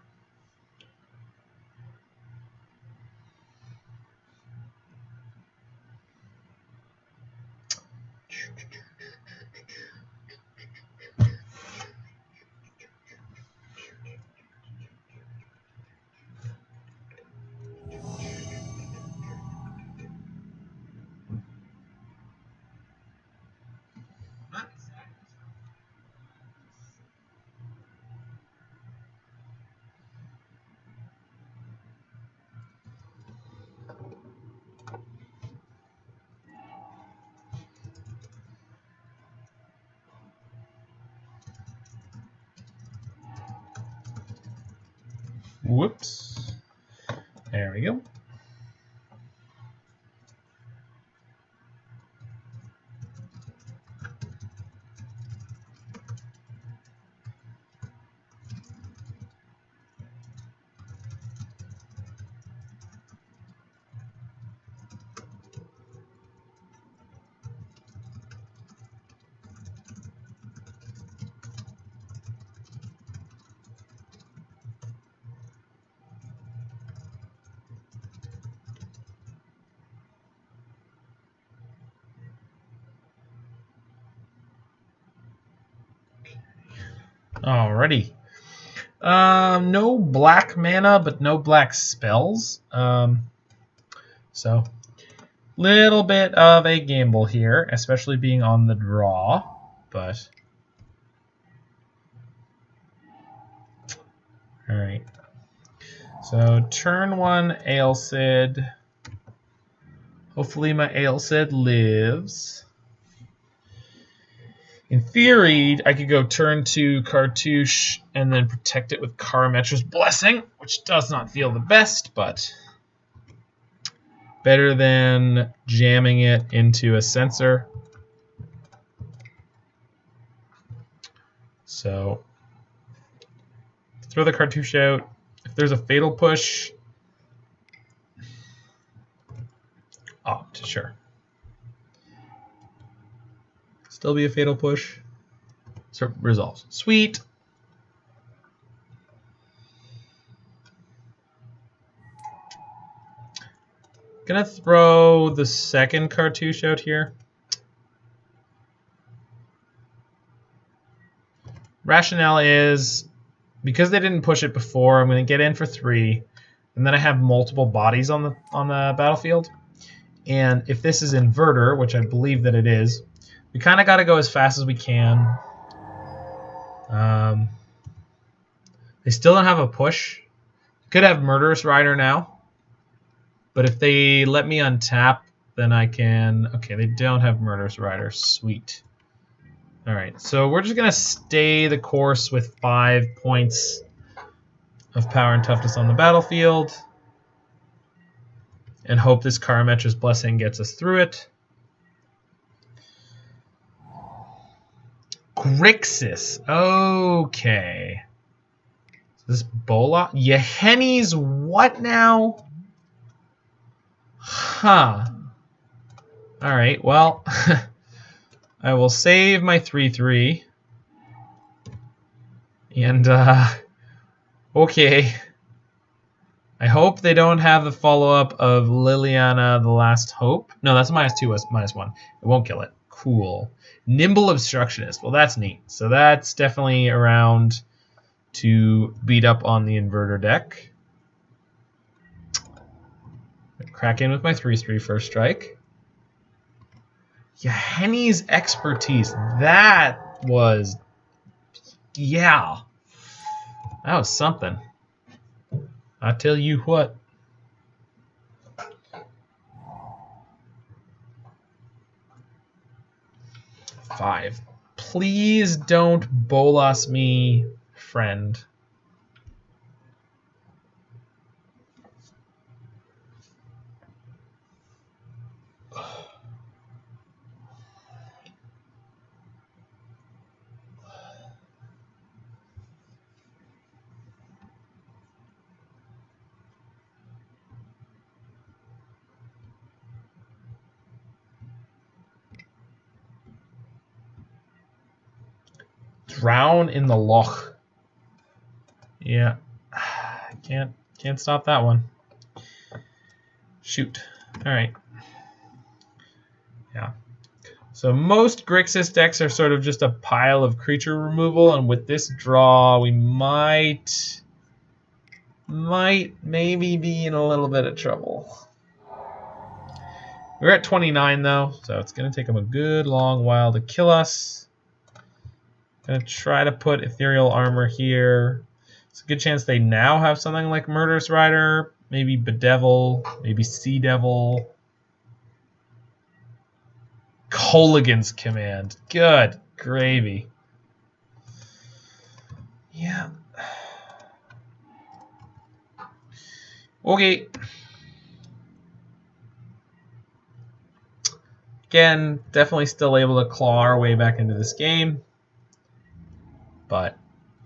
Whoops. There we go. Alrighty. No black mana, but no black spells. So, little bit of a gamble here, especially being on the draw. But, alright. So, turn 1, Alseid. Hopefully my Alseid lives. In theory, I could go turn 2 Cartouche and then protect it with Karametra's Blessing, which does not feel the best, but better than jamming it into a Censor. So, throw the Cartouche out. If there's a Fatal Push, opt, sure. Still be a Fatal Push. So resolves. Sweet. Gonna throw the second Cartouche out here. Rationale is because they didn't push it before, I'm gonna get in for 3, and then I have multiple bodies on the battlefield. And if this is inverter, which I believe that it is, we kind of got to go as fast as we can. They still don't have a push. Could have Murderous Rider now. But if they let me untap, then I can... Okay, they don't have Murderous Rider. Sweet. Alright, so we're just going to stay the course with 5 points of power and toughness on the battlefield. and hope this Karametra's Blessing gets us through it. Grixis. Okay. This Bola? Yahenni's what now? Huh. Alright, well, I will save my 3/3. And, okay. I hope they don't have the follow-up of Liliana the Last Hope. No, that's -2, -1. It won't kill it. Cool. Nimble Obstructionist. Well, that's neat. So that's definitely around to beat up on the inverter deck. Crack in with my 3/3 first strike. Yahenni's Expertise. That was... yeah. That was something. I tell you what. Five. Please don't bolas me, friend. Drown in the Loch. Yeah. Can't stop that one. Shoot. Alright. Yeah. So most Grixis decks are sort of just a pile of creature removal, and with this draw we might maybe be in a little bit of trouble. We're at 29 though, so it's going to take them a good long while to kill us. Gonna try to put Ethereal Armor here. It's a good chance they now have something like Murderous Rider, maybe Bedevil, maybe Sea Devil. Coligan's Command. Good gravy. Yeah. Okay. Again, definitely still able to claw our way back into this game. But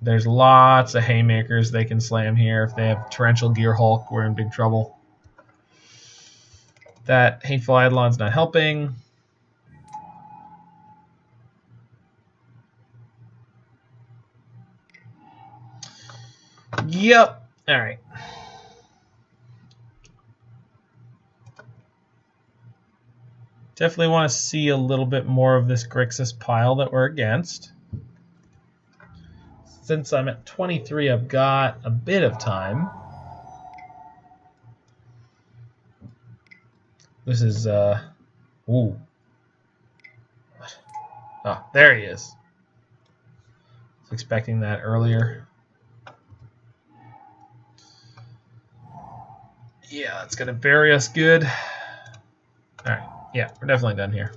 there's lots of haymakers they can slam here. If they have Torrential Gear Hulk, we're in big trouble. That Hateful Eidolon's not helping. Yep. All right. Definitely want to see a little bit more of this Grixis pile that we're against. Since I'm at 23, I've got a bit of time. This is, ooh. What? Oh, there he is. I was expecting that earlier. Yeah, that's going to bury us good. Alright, yeah, we're definitely done here.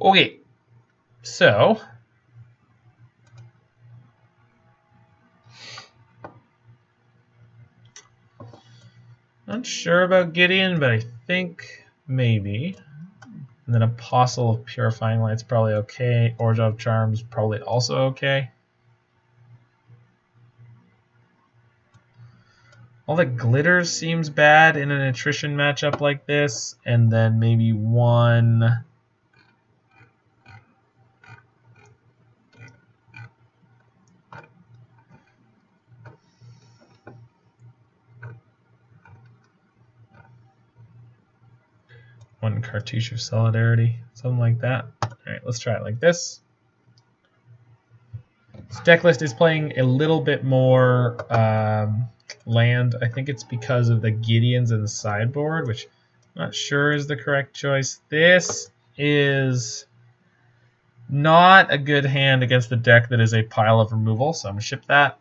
Okay, so... not sure about Gideon, but I think maybe. And then Apostle of Purifying Light's probably okay. Orzhov Charm's probably also okay. All that glitters seems bad in an attrition matchup like this. And then maybe one... one Cartouche of Solidarity, something like that. Alright, let's try it like this. This deck list is playing a little bit more land. I think it's because of the Gideons in the sideboard, which I'm not sure is the correct choice. This is not a good hand against the deck that is a pile of removal, so I'm going to ship that.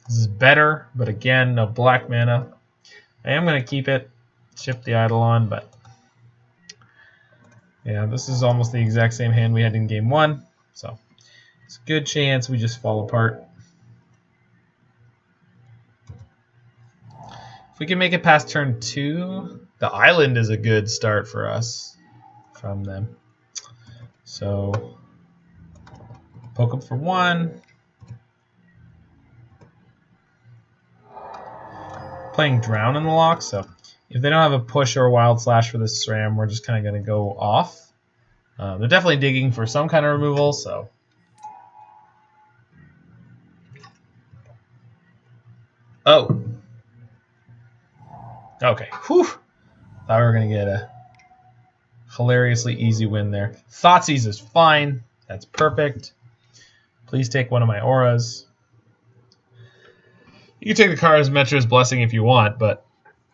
This is better, but again, no black mana. I am going to keep it, ship the Eidolon, but yeah, this is almost the exact same hand we had in game 1, so it's a good chance we just fall apart. If we can make it past turn 2, The island is a good start for us from them. So poke up for 1. Playing Drown in the lock, so if they don't have a push or a Wild Slash for this Sram, we're just kind of going to go off. They're definitely digging for some kind of removal, so. Oh. Okay. Whew. Thought we were going to get a hilariously easy win there. Thoughtseize is fine. That's perfect. Please take one of my auras. You can take the Karametra's Blessing if you want, but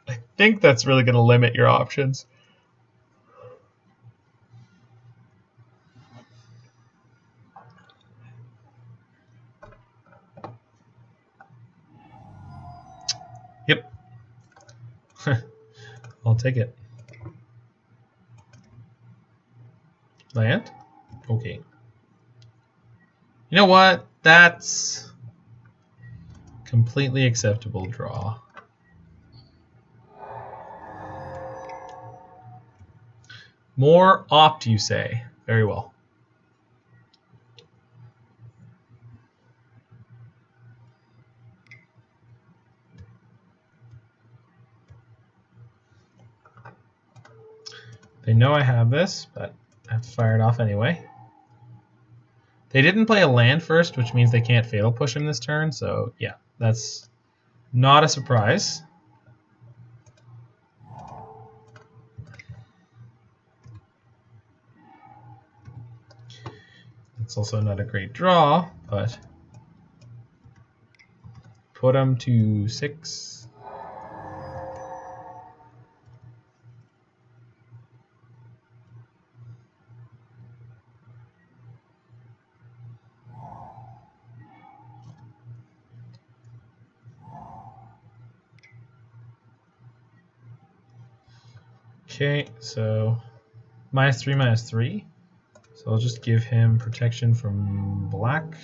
I think that's really going to limit your options. Yep. I'll take it. Land? Okay. You know what? That's completely acceptable draw. More opt, you say. Very well. They know I have this, but I have to fire it off anyway. They didn't play a land first, which means they can't Fatal Push him this turn, so yeah, that's not a surprise. It's also not a great draw, but put him to 6. Okay, so -3/-3. So I'll just give him protection from black.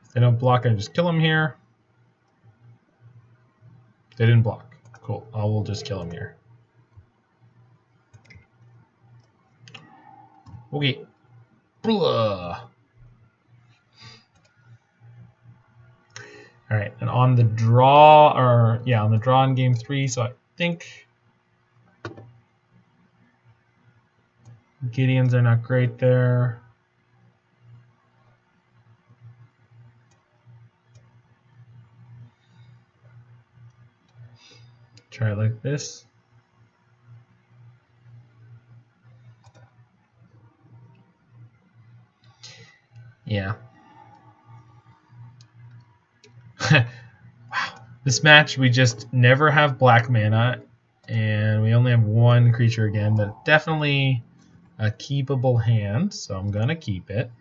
If they don't block, I just kill him here. They didn't block. Cool. I will just kill him here. Okay. Blah. All right, and on the draw, on the draw in game 3, so I think Gideons are not great there. Try it like this. Yeah. Wow. This match, we just never have black mana, and we only have 1 creature again, but definitely a keepable hand, so I'm going to keep it.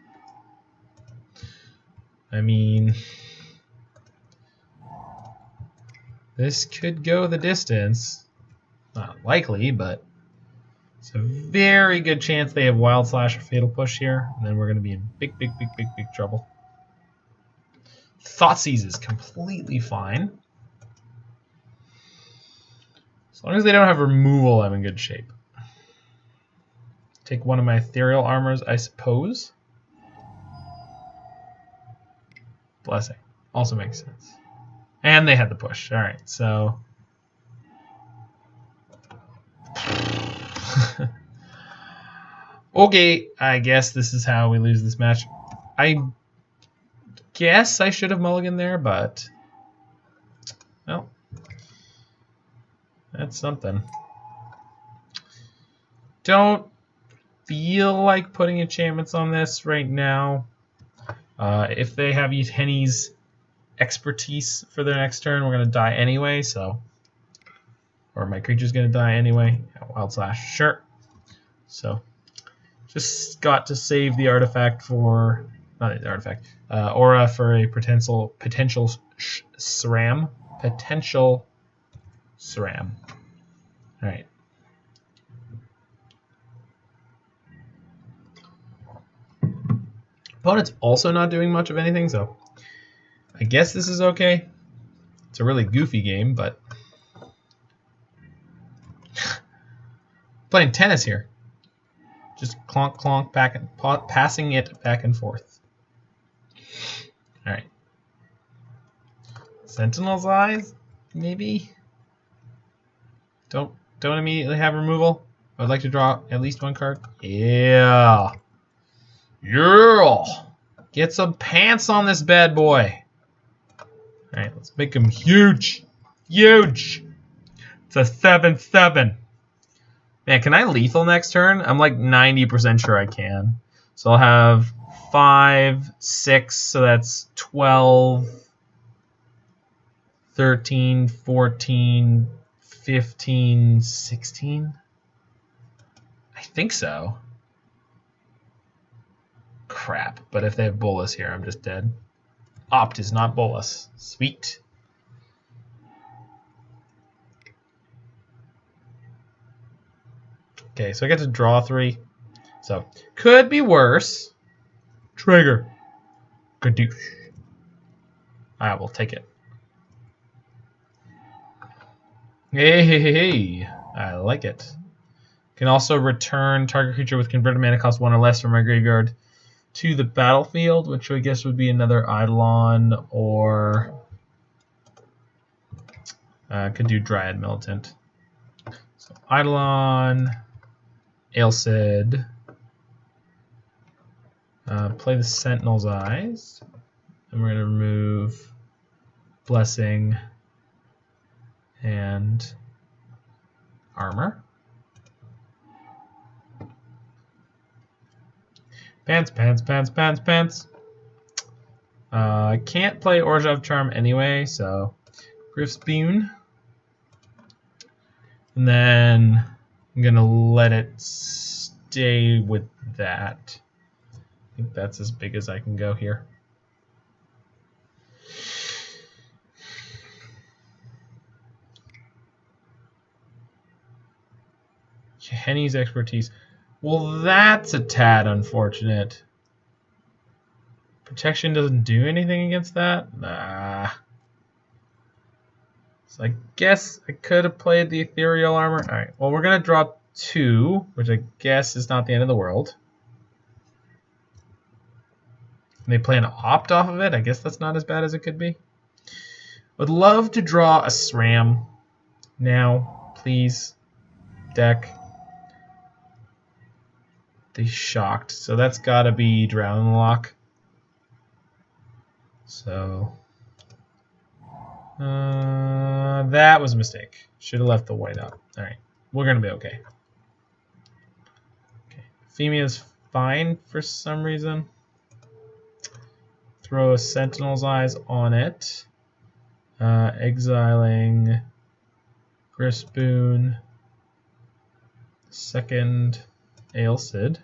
I mean, this could go the distance. Not likely, but it's a very good chance they have Wild Slash or Fatal Push here, and then we're going to be in big trouble. Thoughtseize is completely fine. As long as they don't have removal, I'm in good shape. Take one of my Ethereal Armors, I suppose. Blessing. Also makes sense. And they had the push. Alright, so... Okay, I guess this is how we lose this match. I guess I should have mulliganed there, but... well... that's something. Don't feel like putting enchantments on this right now. If they have Henny's expertise for their next turn, we're going to die anyway, so... or my creature's going to die anyway. Wild Slash, sure. So just got to save the artifact for, not the artifact, aura for a potential Sram. Potential Sram. All right. Opponent's also not doing much of anything, so I guess this is okay. It's a really goofy game, but playing tennis here. Just clonk, clonk, back and passing it back and forth. All right. Sentinel's Eyes, maybe. Don't immediately have removal. I'd like to draw at least one card. Yeah. Yeah. Get some pants on this bad boy. All right, let's make him huge. Huge. It's a 7/7. Man, can I lethal next turn? I'm like 90% sure I can. So I'll have 5, 6, so that's 12, 13, 14, 15, 16. I think so. Crap, but if they have Bolas here, I'm just dead. Opt is not Bolas. Sweet. Okay, so I get to draw 3. So, could be worse. Trigger. Kadoosh. I will take it. Hey. I like it. Can also return target creature with converted mana cost 1 or less from my graveyard to the battlefield, which I guess would be another Eidolon, or could do Dryad Militant. So Eidolon, Alseid, play the Sentinel's Eyes, and we're going to remove Blessing and Armor. Pants. I can't play Orzhov Charm anyway, so Gryff's Boon. And then I'm going to let it stay with that. I think that's as big as I can go here. Henny's Expertise. Well, that's a tad unfortunate. Protection doesn't do anything against that? Nah. So I guess I could have played the Ethereal Armor. Alright, well, we're going to draw 2, which I guess is not the end of the world. And they play an Opt off of it. I guess that's not as bad as it could be. Would love to draw a Sram now, please. Deck. They shocked, so that's got to be Drown Lock. So that was a mistake. Should have left the white out. All right, we're gonna be okay. Okay, Aphemia's fine for some reason. Throw a Sentinel's Eyes on it. Exiling Gryff's Boon. Second Alseid.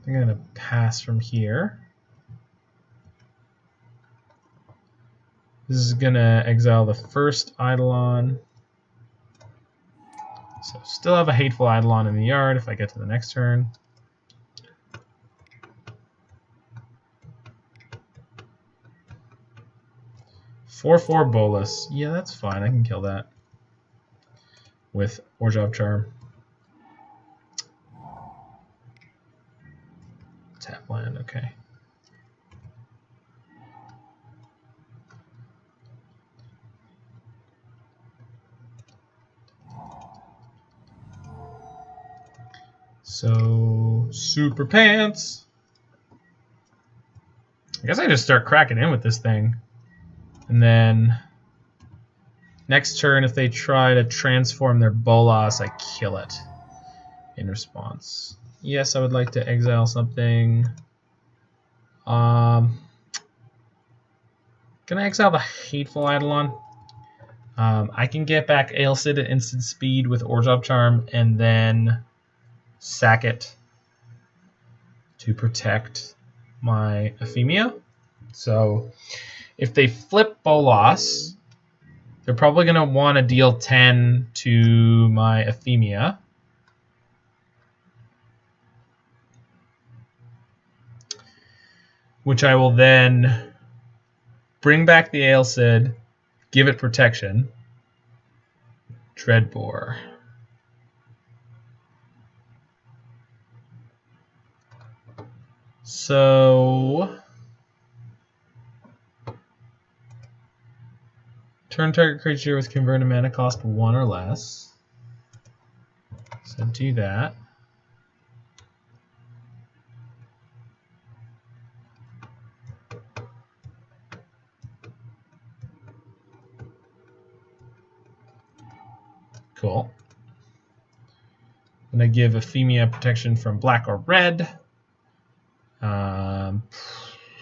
I'm going to pass from here. This is going to exile the first Eidolon. So still have a Hateful Eidolon in the yard if I get to the next turn. Four Bolas. Yeah, that's fine. I can kill that with Orzhov Charm. Tap land, okay. So, Super Pants. I guess I just start cracking in with this thing. And then next turn, if they try to transform their Bolas, I kill it in response. Yes, I would like to exile something. Can I exile the Hateful Eidolon? I can get back Alseid at instant speed with Orzhov Charm and then sack it to protect my Aphemia. So if they flip Bolas, they're probably going to want to deal 10 to my Aphemia. Which I will then bring back the Alseid, give it protection. Dreadbore. So turn target creature with converted mana cost 1 or less. So do that. Cool. I'm going to give Aphemia protection from black or red.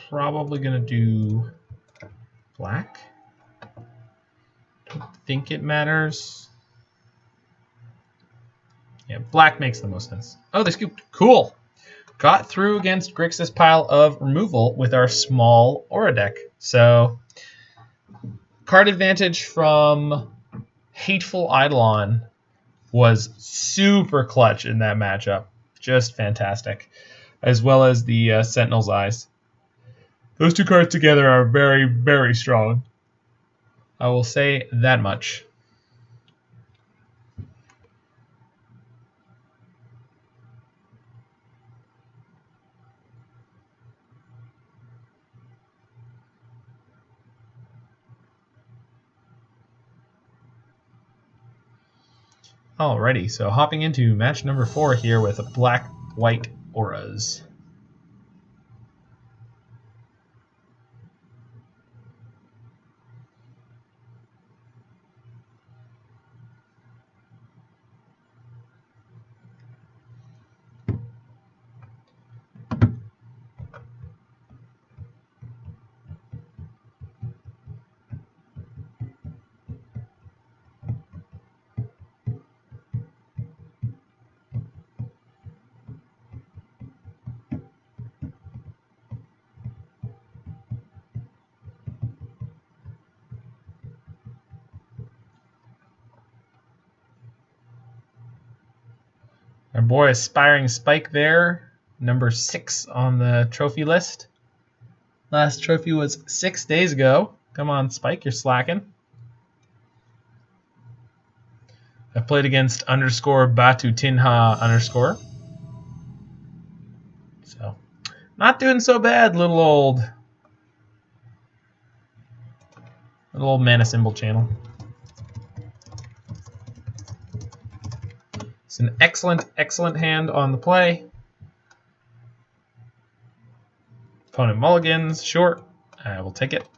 Probably going to do black. Don't think it matters. Yeah, black makes the most sense. Oh, they scooped. Cool. Got through against Grixis' pile of removal with our small aura deck. So, card advantage from Hateful Eidolon was super clutch in that matchup. Just fantastic. As well as the Sentinel's Eyes. Those two cards together are very, very strong. I will say that much. Alrighty, so hopping into match number 4 here with black-white auras. Our boy Aspiring Spike there, number 6 on the trophy list. Last trophy was 6 days ago. Come on, Spike, you're slacking. I played against _Batutinha_. So, not doing so bad, little old mana symbol channel. It's an excellent, excellent hand on the play. Opponent mulligans, sure. I will take it.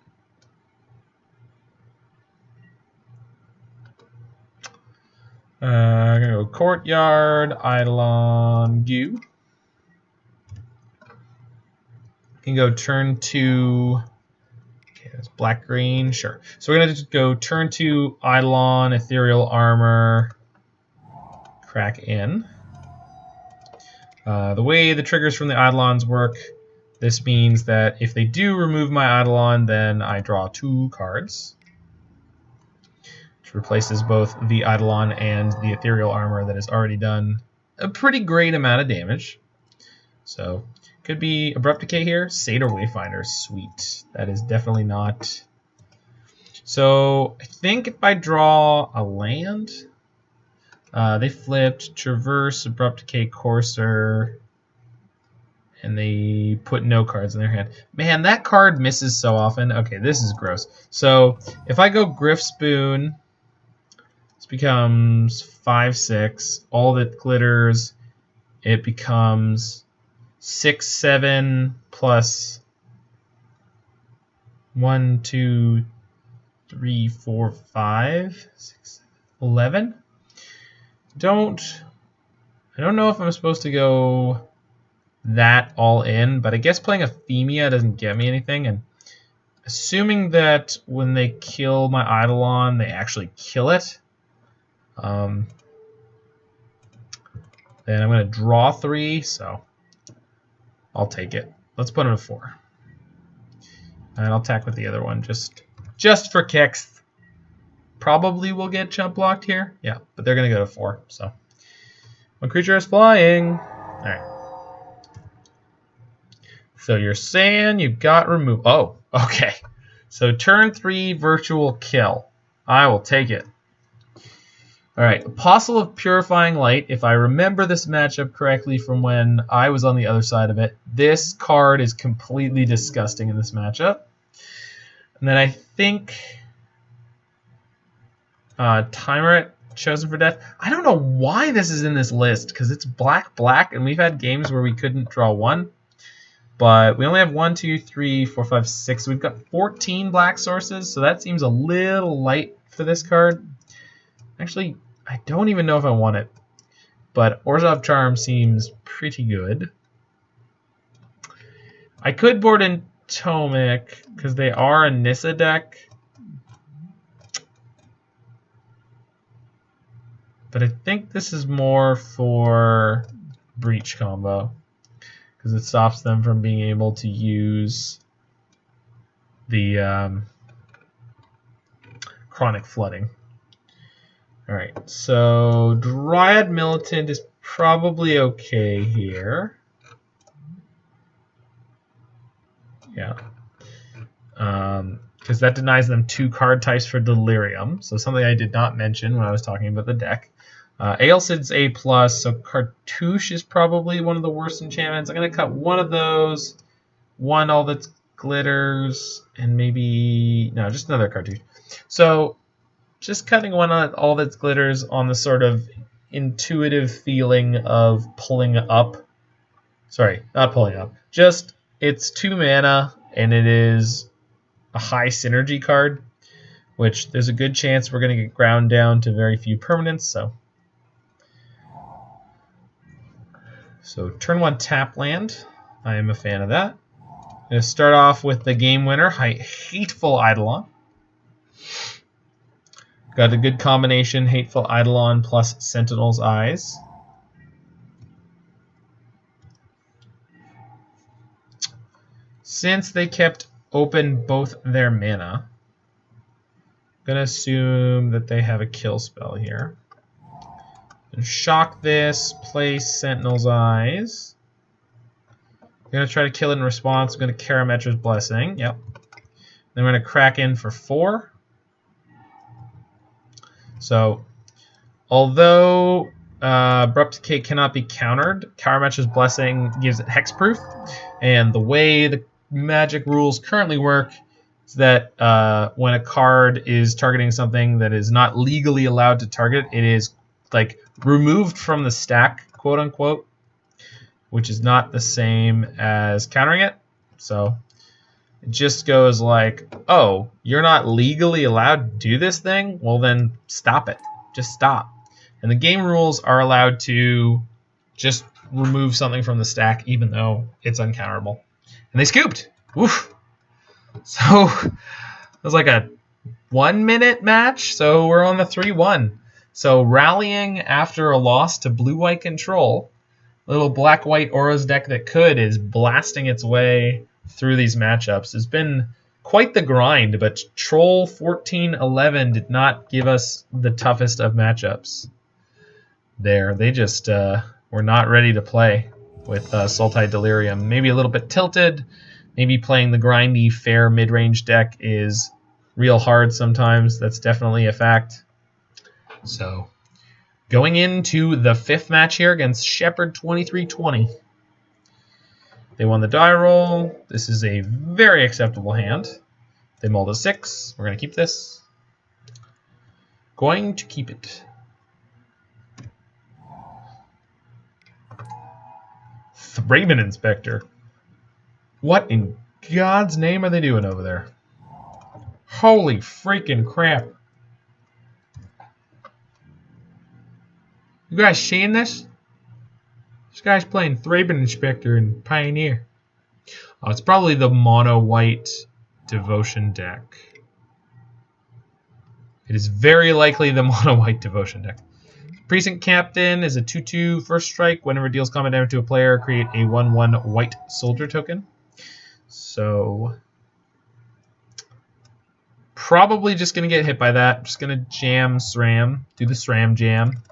I'm going to go Courtyard, Eidolon, Goo. Can go turn 2. Okay, that's black-green, sure. So we're going to just go turn 2, Eidolon, Ethereal Armor, crack in. The way the triggers from the Eidolons work, this means that if they do remove my Eidolon, then I draw 2 cards. Which replaces both the Eidolon and the Ethereal Armor that has already done a pretty great amount of damage. So, could be Abrupt Decay here. Satyr Wayfinder, sweet. That is definitely not. So, I think if I draw a land, they flipped Traverse, Abrupt Decay, Courser, and they put no cards in their hand. Man, that card misses so often. Okay, this is gross. So, if I go Gryff's Boon, this becomes 5/6. All that glitters, it becomes 6/7 plus 1, 2, 3, 4, 5, 6, 11. I don't know if I'm supposed to go that all in, but I guess playing Aphemia doesn't get me anything, and assuming that when they kill my Eidolon, they actually kill it. Then I'm going to draw 3, so I'll take it. Let's put him at 4. And I'll attack with the other one just for kicks. Probably will get jump blocked here. Yeah, but they're going to go to 4. So one creature is flying. All right. So you're saying you got removed. Oh, okay. So turn 3 virtual kill. I will take it. All right, Apostle of Purifying Light. If I remember this matchup correctly from when I was on the other side of it, this card is completely disgusting in this matchup. And then I think Tymaret, Chosen for Death. I don't know why this is in this list, because it's black, and we've had games where we couldn't draw 1. But we only have 1, 2, 3, 4, 5, 6. We've got 14 black sources, so that seems a little light for this card. Actually, I don't even know if I want it. But Orzhov Charm seems pretty good. I could board in Tomik, because they are a Nissa deck. But I think this is more for Breach combo, because it stops them from being able to use the Chronic Flooding. Alright, so Dryad Militant is probably okay here. Yeah. Because that denies them 2 card types for Delirium, so something I did not mention when I was talking about the deck. Alseid's A+, so Cartouche is probably one of the worst enchantments. I'm going to cut one of those, one all that's glitters, and maybe... no, just another Cartouche. So, just cutting one on all that's glitters on the sort of intuitive feeling of pulling up. Sorry, not pulling up. Just, it's 2 mana, and it is a high synergy card, which there's a good chance we're going to get ground down to very few permanents, So turn 1 tap land. I am a fan of that. I'm going to start off with the game winner, Hateful Eidolon. Got a good combination, Hateful Eidolon plus Sentinel's Eyes. Since they kept open both their mana, I'm going to assume that they have a kill spell here. And shock this, place Sentinel's Eyes. I'm going to try to kill it in response. I'm going to Karametra's Blessing. Yep. Then we're going to crack in for 4. So, although Abrupt Decay cannot be countered, Karametra's Blessing gives it hexproof. And the way the Magic rules currently work is that when a card is targeting something that is not legally allowed to target, it is like removed from the stack, quote unquote, which is not the same as countering it. So it just goes like, oh, you're not legally allowed to do this thing? Well, then stop it. Just stop. And the game rules are allowed to just remove something from the stack even though it's uncounterable. And they scooped. Woof. So it was like a 1-minute match. So we're on the 3-1. So rallying after a loss to blue-white control, little black-white Auras deck that could is blasting its way through these matchups. It's been quite the grind, but Troll 1411 did not give us the toughest of matchups there. They just were not ready to play with Sultai Delirium. Maybe a little bit tilted. Maybe playing the grindy, fair mid-range deck is real hard sometimes. That's definitely a fact. So, going into the 5th match here against Shepherd 2320. They won the die roll. This is a very acceptable hand. They mulled a 6. We're going to keep this. Going to keep it. Thraben Inspector. What in God's name are they doing over there? Holy freaking crap. You guys seeing this? This guy's playing Thraben Inspector and Pioneer. Oh, it's probably the mono white Devotion deck. It is very likely the mono white Devotion deck. Precinct Captain is a 2/2 first strike. Whenever it deals combat damage to a player, create a 1/1 white soldier token. So probably just going to get hit by that. Just going to jam Sram. Do the Sram jam.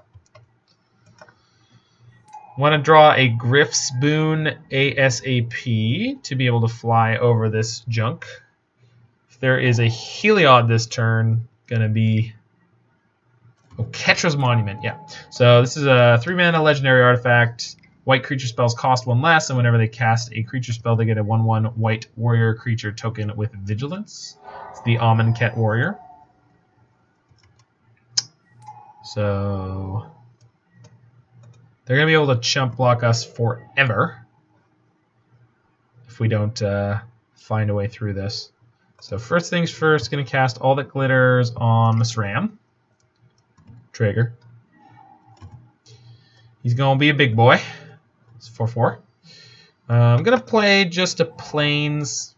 Want to draw a Gryff's Boon ASAP to be able to fly over this junk. If there is a Heliod this turn, going to be... Oh, Ketra's Monument, yeah. So this is a 3-mana legendary artifact. White creature spells cost 1 less, and whenever they cast a creature spell, they get a 1/1 white warrior creature token with vigilance. It's the Amonkhet Warrior. So they're going to be able to chump block us forever if we don't find a way through this. So first things first, going to cast All That Glitters on the Sram. Trigger. He's going to be a big boy. It's 4/4. I'm going to play just a Plains.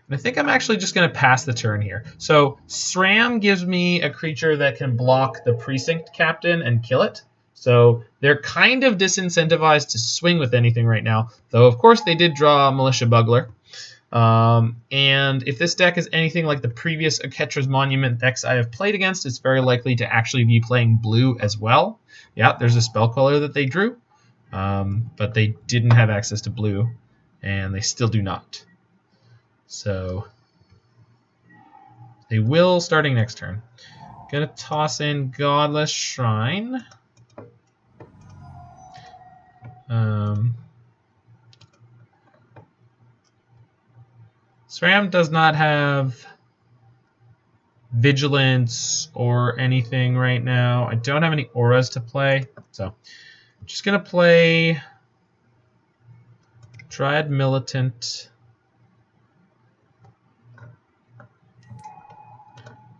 And I think I'm actually just going to pass the turn here. So Sram gives me a creature that can block the Precinct Captain and kill it. So they're kind of disincentivized to swing with anything right now. Though, of course, they did draw Militia Bugler. And if this deck is anything like the previous Ketra's Monument decks I have played against, it's very likely to actually be playing blue as well. Yeah, there's a spell queller that they drew, but they didn't have access to blue, and they still do not. So they will starting next turn. Gonna toss in Godless Shrine. Sram does not have Vigilance or anything right now. I don't have any auras to play, so I'm just going to play Dryad Militant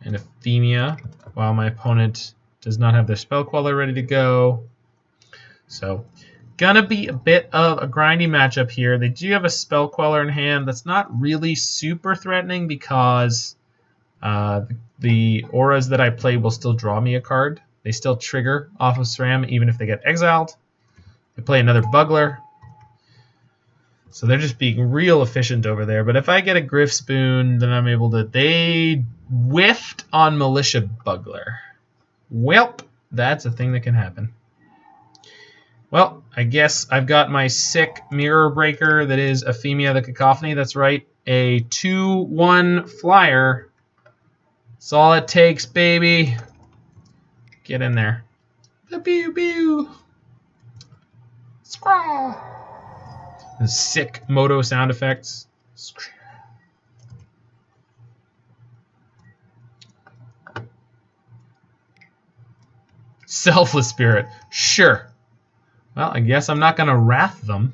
and Aphemia while my opponent does not have their spell queller ready to go. So gonna be a bit of a grindy matchup here. They do have a spell queller in hand that's not really super threatening because the auras that I play will still draw me a card. They still trigger off of Sram even if they get exiled. They play another Bugler. So they're just being real efficient over there. But if I get a Gryff's Boon, then I'm able to... They whiffed on Militia Bugler. Welp, that's a thing that can happen. Well, I guess I've got my sick mirror breaker that is Aphemia the Cacophony. That's right, a 2/1 flyer. That's all it takes, baby. Get in there. Pew pew. Scrawl. The sick moto sound effects. Selfless Spirit. Sure. Well, I guess I'm not going to wrath them.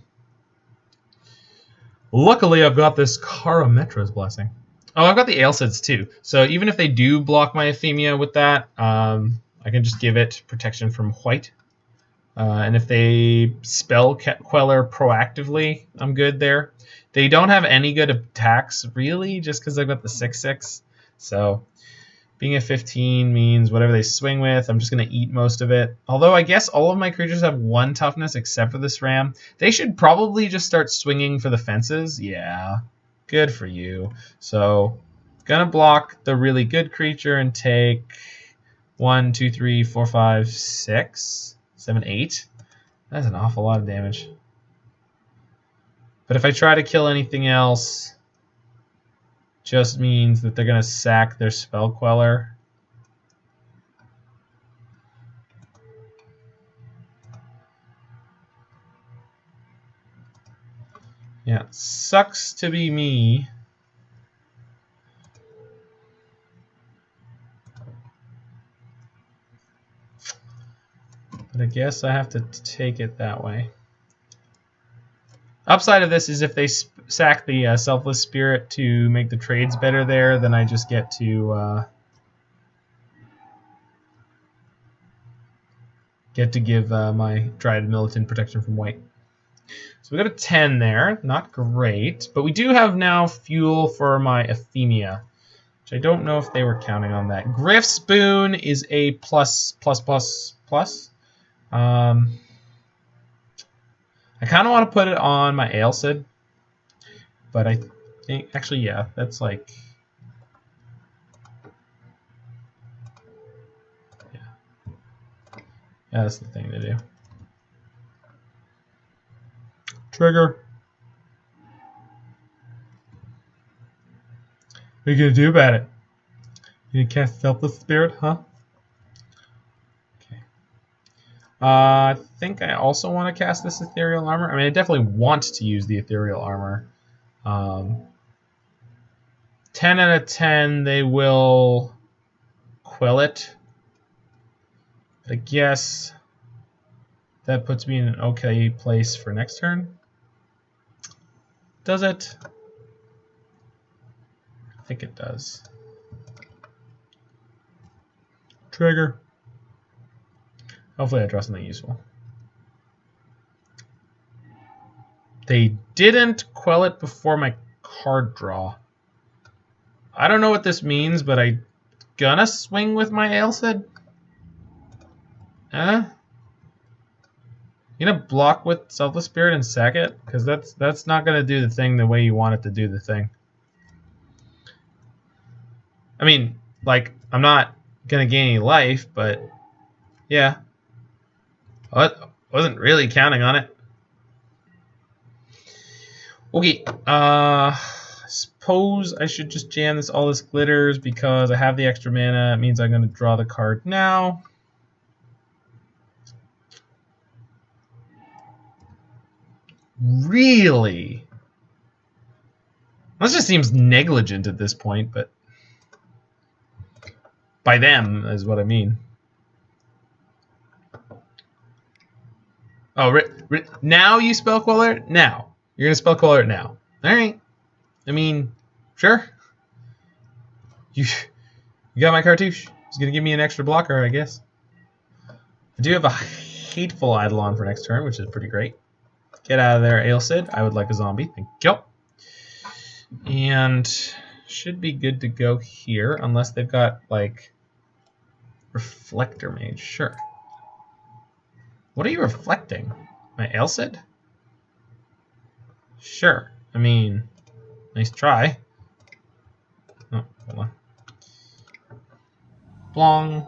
Luckily, I've got this Karametra's Blessing. Oh, I've got the Alseids too. So even if they do block my Aphemia with that, I can just give it protection from white. And if they spell queller proactively, I'm good there. They don't have any good attacks, really, just because I've got the 6/6. So being at 15 means whatever they swing with, I'm just going to eat most of it. Although I guess all of my creatures have 1 toughness except for the Sram. They should probably just start swinging for the fences. Yeah, good for you. So going to block the really good creature and take 1, 2, 3, 4, 5, 6, 7, 8. That's an awful lot of damage. But if I try to kill anything else, just means that they're going to sack their spell queller. Yeah, sucks to be me. But I guess I have to take it that way. Upside of this is if they sack the Selfless Spirit to make the trades better there, then I just get to give my Dryad Militant protection from white. So we got a 10 there. Not great. But we do have now fuel for my Aphemia, which I don't know if they were counting on that. Gryff's Boon is a plus. I kind of want to put it on my Alseid, but I think, actually, yeah, that's like, yeah, that's the thing to do. Trigger. What are you gonna do about it? You gonna cast Selfless Spirit, huh? Okay. I think I also want to cast this Ethereal Armor. I mean, I definitely want to use the Ethereal Armor. 10 out of 10, they will quell it. But I guess that puts me in an okay place for next turn. Does it? I think it does. Trigger. Hopefully I draw something useful. They didn't quell it before my card draw. I don't know what this means, but I'm gonna swing with my Alseid. You gonna block with Selfless Spirit and sack it? Because that's not gonna do the thing the way you want it to do the thing. I mean, like, I'm not gonna gain any life, but yeah. I wasn't really counting on it. Okay, suppose I should just jam all this glitters because I have the extra mana. It means I'm gonna draw the card now. Really? This just seems negligent at this point, but by them is what I mean. Oh, now you spell Queller? Now. You're going to spell Queller now. All right. I mean, sure. You got my Cartouche. He's going to give me an extra blocker, I guess. I do have a Hateful Eidolon for next turn, which is pretty great. Get out of there, Alseid. I would like a zombie. Thank you. And should be good to go here, unless they've got, like, Reflector Mage. Sure. What are you reflecting? My Alseid? Sure. I mean, nice try. Oh, hold on. Blong.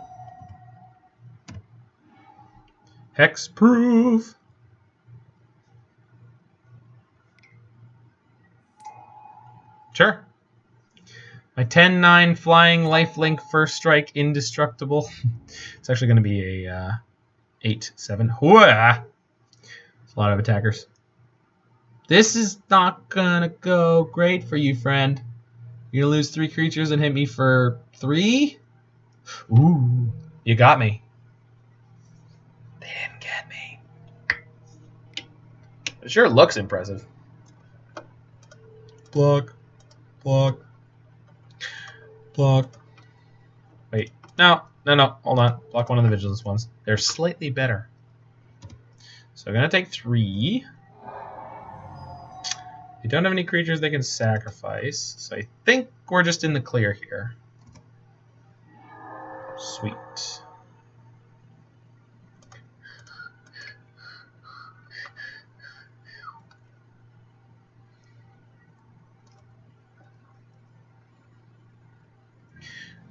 Hexproof. Sure. My 10-9 flying lifelink first strike indestructible. It's actually going to be a 8-7. Hooah! It's a lot of attackers. This is not going to go great for you, friend. You're going to lose 3 creatures and hit me for 3? Ooh, you got me. They didn't get me. It sure looks impressive. Block. Block. Block. Wait. No. Hold on. Block one of the Vigilance ones. They're slightly better. So I'm going to take 3. They don't have any creatures they can sacrifice. So I think we're just in the clear here. Sweet.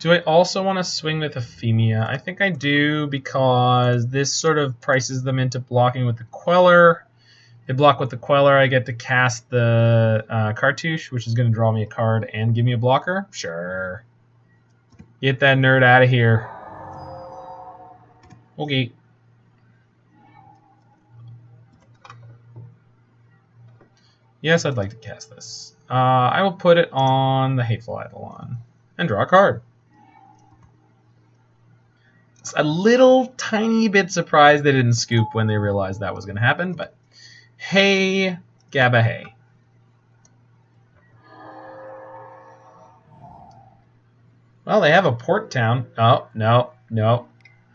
Do I also want to swing with Aphemia? I think I do, because this sort of prices them into blocking with the Queller. They block with the Queller, I get to cast the Cartouche, which is going to draw me a card and give me a blocker. Sure. Get that nerd out of here. Okay. Yes, I'd like to cast this. I will put it on the Hateful Eidolon and draw a card. A little tiny bit surprised they didn't scoop when they realized that was going to happen, but hey, Gabba, hey. Well, they have a Port Town. Oh, no.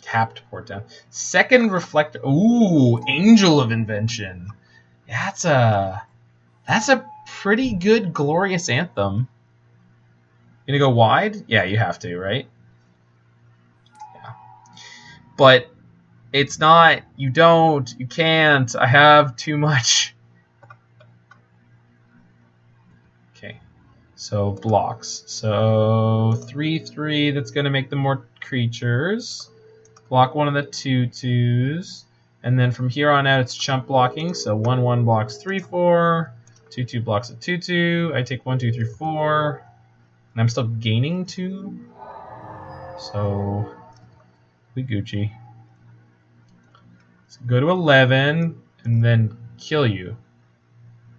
Tapped Port Town. Second Reflector. Ooh, Angel of Invention. That's a pretty good Glorious Anthem. You gonna go wide? Yeah, you have to, right? Yeah. But it's not. You don't. You can't. I have too much. Okay. So blocks. So 3/3. That's gonna make them more creatures. Block one of the 2/2s. And then from here on out, it's chump blocking. So 1/1 blocks 3/4. 2/2 blocks a 2/2. I take 1, 2, 3, 4. And I'm still gaining 2. So we Gucci. So go to 11 and then kill you.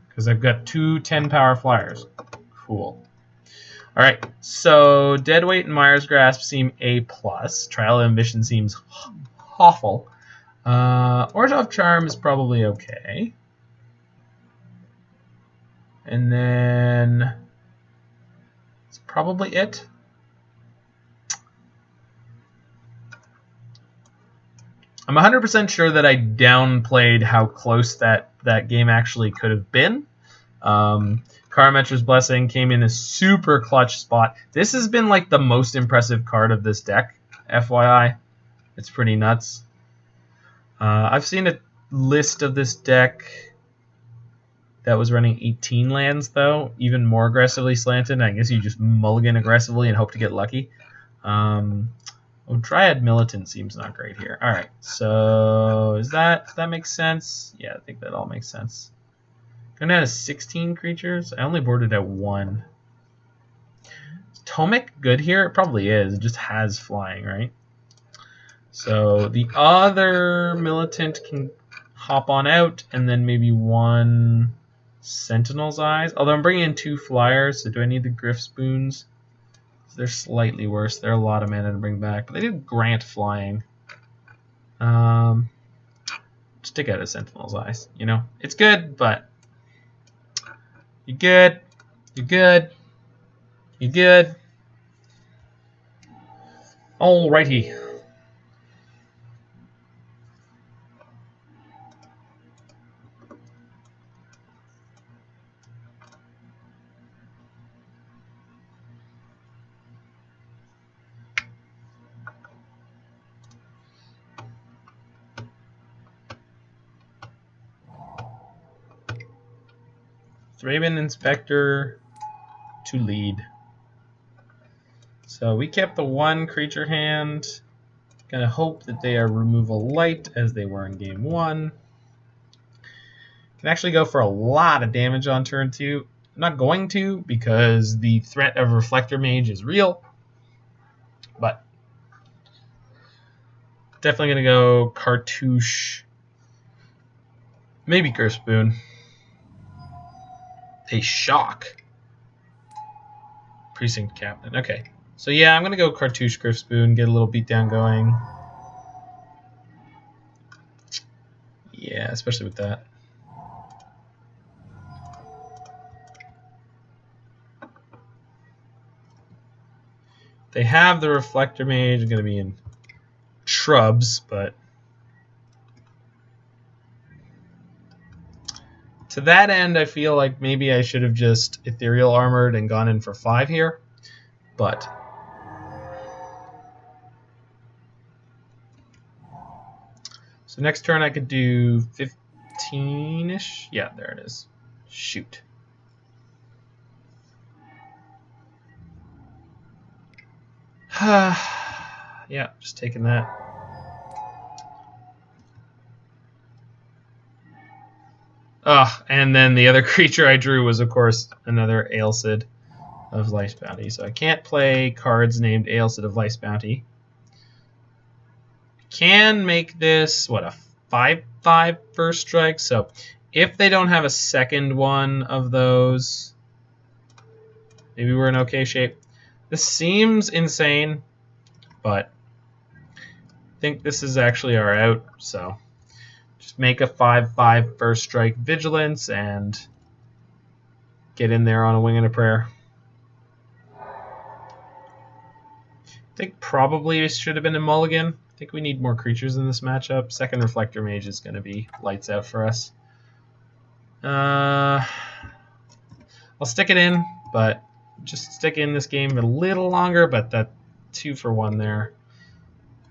Because I've got 2 10-power flyers. Cool. Alright, so Deadweight and Mire's Grasp seem A+. Trial of Ambition seems awful. Orzhov Charm is probably okay. And then that's probably it. I'm 100% sure that I downplayed how close that game actually could have been. Karametra's Blessing came in a super clutch spot. This has been like the most impressive card of this deck, FYI. It's pretty nuts. I've seen a list of this deck that was running 18 lands, though, even more aggressively slanted. I guess you just mulligan aggressively and hope to get lucky. Dryad Militant seems not great here. All right, so does that make sense? Yeah, I think that all makes sense. Going down to 16 creatures. I only boarded at 1. Is Tomik good here? It probably is. It just has flying, right? So the other Militant can hop on out, and then maybe 1 Sentinel's Eyes. Although I'm bringing in 2 flyers, so do I need the Gryff Spoons? They're slightly worse. They're a lot of mana to bring back, but they do grant flying. Just take out a Sentinel's Eyes. You know, it's good, but you're good. You're good. You're good. Alrighty. Thraben Inspector to lead. So we kept the 1 creature hand. Gonna hope that they are removal light as they were in game 1. Can actually go for a lot of damage on turn 2. I'm not going to because the threat of Reflector Mage is real. But definitely gonna go Cartouche. Maybe Curse Boon. A shock. Precinct Captain. Okay. So yeah, I'm going to go Cartouche, Gryff Spoon, get a little beatdown going. Yeah, especially with that. They have the Reflector Mage. Going to be in shrubs, but to that end, I feel like maybe I should have just Ethereal Armored and gone in for 5 here. But so next turn I could do 15-ish. Yeah, there it is. Shoot. Yeah, just taking that. And then the other creature I drew was, of course, another Alseid of Life's Bounty. So I can't play cards named Alseid of Life's Bounty. Can make this, what, a 5/5 first strike? So if they don't have a second one of those, maybe we're in okay shape. This seems insane, but I think this is actually our out, so just make a 5/5 first strike Vigilance and get in there on a wing and a prayer. I think probably it should have been a mulligan. I think we need more creatures in this matchup. Second Reflector Mage is going to be lights out for us. I'll stick it in, but just stick in this game a little longer, but that 2 for 1 there.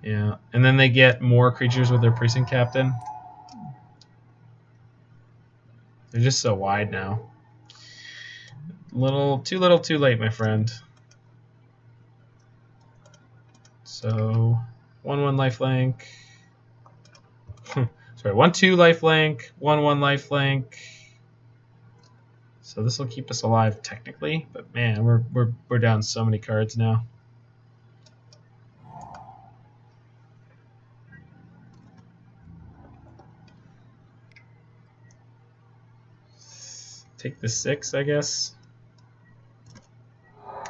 Yeah, and then they get more creatures with their precinct captain. They're just so wide now. Too little, too late, my friend. So 1/1 lifelink. Sorry, 1/2 lifelink, 1/1 lifelink. So this will keep us alive technically, but man, we're down so many cards now. Take the 6, I guess.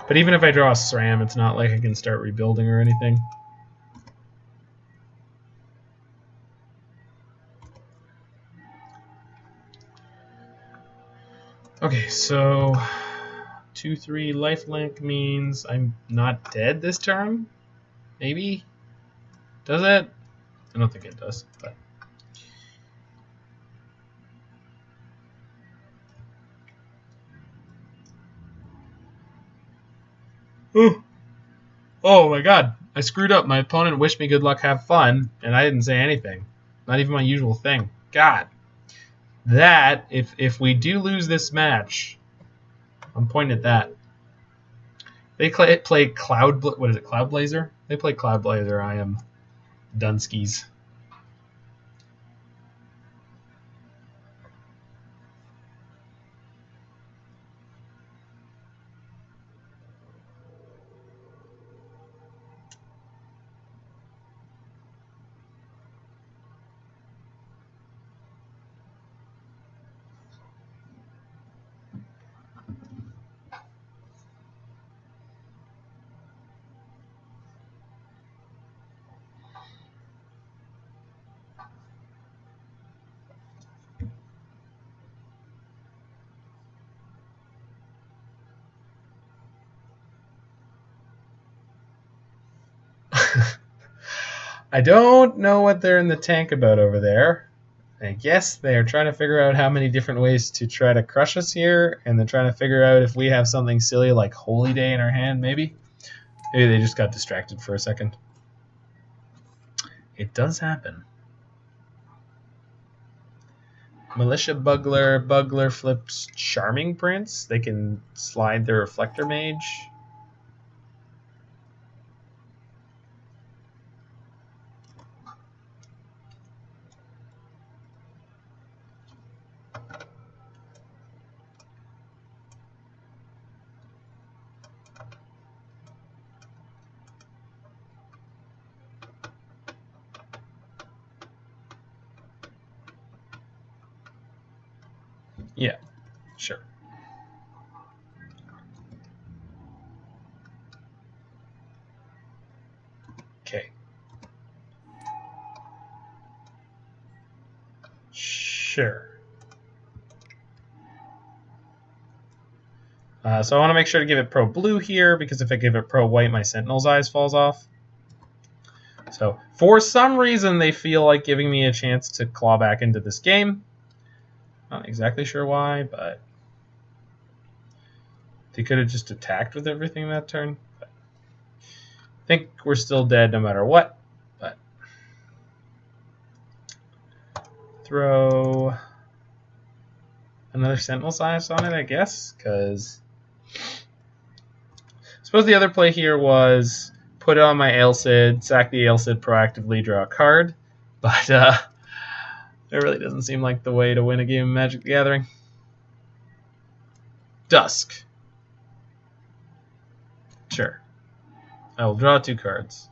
But even if I draw a Sram, it's not like I can start rebuilding or anything. Okay, so 2/3 lifelink means I'm not dead this turn? Maybe? Does it? I don't think it does, but... Oh my god, I screwed up. My opponent wished me good luck, have fun, and I didn't say anything. Not even my usual thing. God. That, if we do lose this match, I'm pointing at that. They play Cloud... What is it, Cloud Blazer? They play Cloud Blazer. I am Dunskies. I don't know what they're in the tank about over there. I guess they're trying to figure out how many different ways to try to crush us here, and they're trying to figure out if we have something silly like Holy Day in our hand, maybe. Maybe they just got distracted for a second. It does happen. Militia Bugler flips Charming Prince. They can slide their Reflector Mage. Yeah, sure. Okay. Sure. So I want to make sure to give it pro blue here, because if I give it pro white, my Sentinel's Eyes falls off. So for some reason, they feel like giving me a chance to claw back into this game. Not exactly sure why, but they could have just attacked with everything that turn. But I think we're still dead no matter what. But throw another Sentinel's Eyes on it, I guess, because I suppose the other play here was put it on my Alseid, sack the Alseid proactively, draw a card. But it really doesn't seem like the way to win a game of Magic the Gathering. Dusk. Sure. I will draw 2 cards.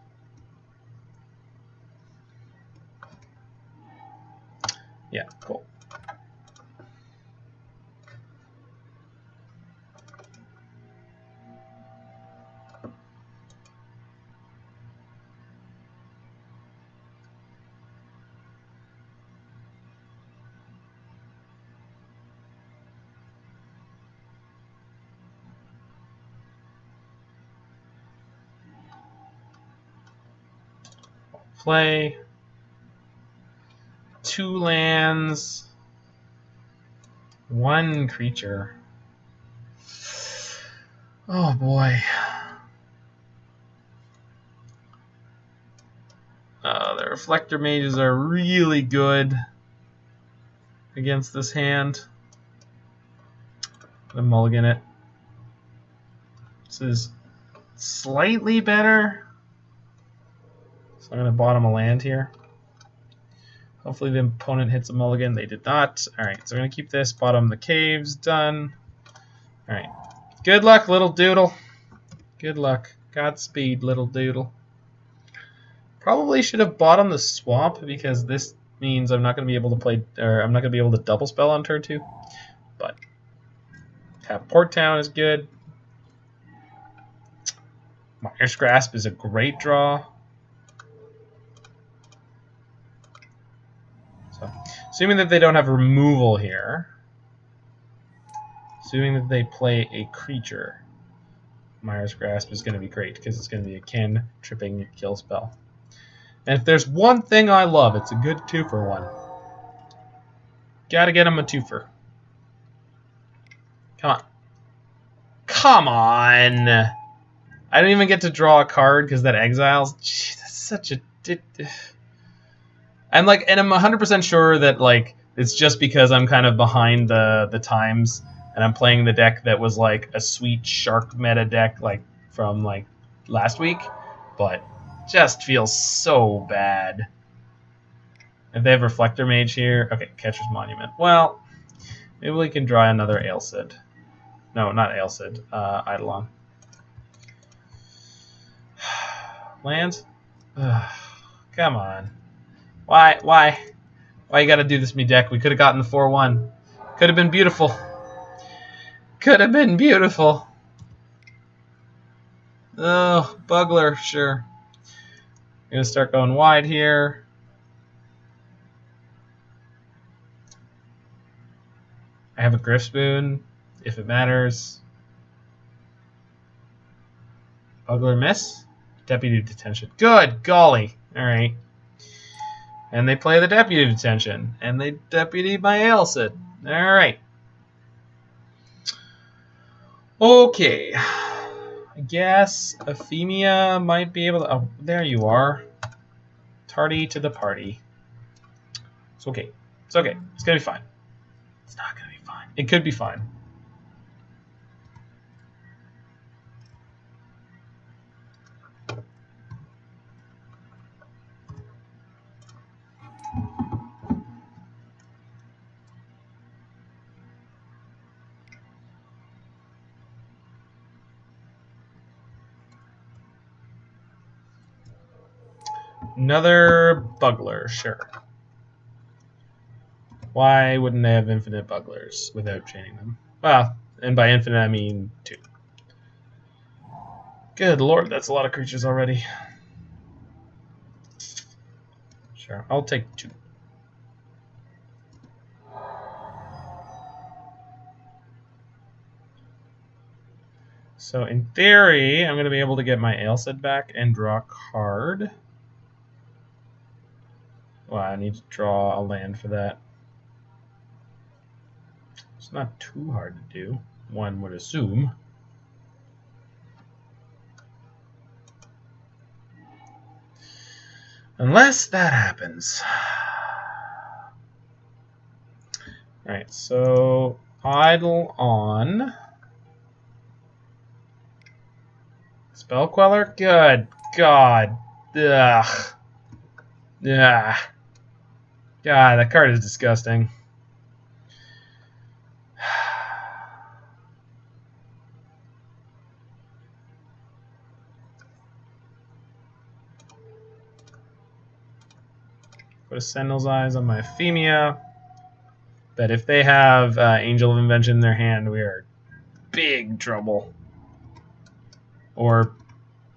Yeah, cool. Play 2 lands. One creature. Oh boy. The Reflector Mages are really good against this hand. I'm gonna mulligan it. This is slightly better. So I'm going to bottom a land here. Hopefully the opponent hits a mulligan. They did not. Alright, so I'm going to keep this. Bottom the caves. Done. Alright. Good luck, little doodle. Good luck. Godspeed, little doodle. Probably should have bottomed the swamp because this means I'm not going to be able to play, or I'm not going to be able to double spell on turn 2. But Port Town is good. Mire's Grasp is a great draw. So, assuming that they don't have removal here, assuming that they play a creature, Mire's Grasp is going to be great because it's going to be a can-tripping kill spell. And if there's one thing I love, it's a good 2-for-1. Gotta get him a 2-for. Come on. Come on! I don't even get to draw a card because that exiles. Gee, that's such a... I'm 100% sure that it's just because I'm kind of behind the times, and I'm playing the deck that was like a sweet shark meta deck from last week, but just feels so bad. If they have Reflector Mage here, okay, Catcher's Monument. Well, maybe we can draw another Alseid. No, not Alseid. Eidolon. Lands? Come on. Why you gotta do this to me, deck? We could have gotten the 4-1. Could have been beautiful. Could have been beautiful. Oh, Bugler, sure. I'm gonna start going wide here. I have a Gryff Boon, if it matters. Bugler miss. Deputy Detention. Good golly. Alright. And they play the Deputy Detention. And they deputy my Alseid. Alright. Okay. I guess Aphemia might be able to... Oh, there you are. Tardy to the party. It's okay. It's okay. It's going to be fine. It's not going to be fine. It could be fine. Another Bugler, sure. Why wouldn't they have infinite Buglers without chaining them? Well, and by infinite I mean 2. Good lord, that's a lot of creatures already. Sure, I'll take 2. So in theory, I'm going to be able to get my Alseid back and draw a card. Well, I need to draw a land for that. It's not too hard to do, one would assume. Unless that happens. Alright, so idle on. Spell Queller? Good God. Ugh. Ugh. God, that card is disgusting. Put a Sentinel's Eyes on my Aphemia. But if they have Angel of Invention in their hand, we are in big trouble. Or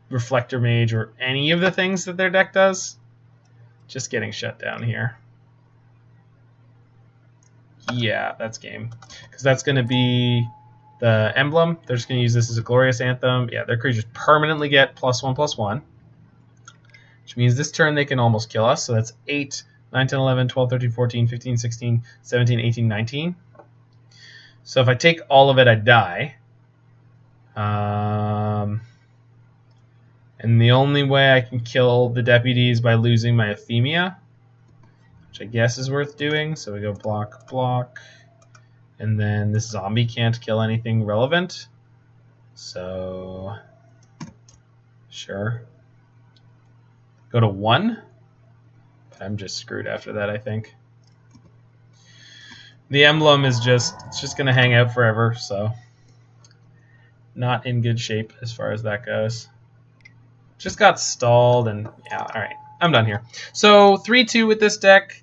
Reflector Mage, or any of the things that their deck does. Just getting shut down here. Yeah, that's game. Because that's going to be the emblem. They're just going to use this as a Glorious Anthem. Yeah, their creatures permanently get +1/+1. Which means this turn they can almost kill us. So that's 8, 9, 10, 11, 12, 13, 14, 15, 16, 17, 18, 19. So if I take all of it, I die. And the only way I can kill the deputy is by losing my Aphemia, which I guess is worth doing. So we go block, block. And then this zombie can't kill anything relevant. So, sure. Go to 1. But I'm just screwed after that, I think. The emblem is it's just going to hang out forever, so not in good shape as far as that goes. Just got stalled, and yeah, all right, I'm done here. So 3-2 with this deck.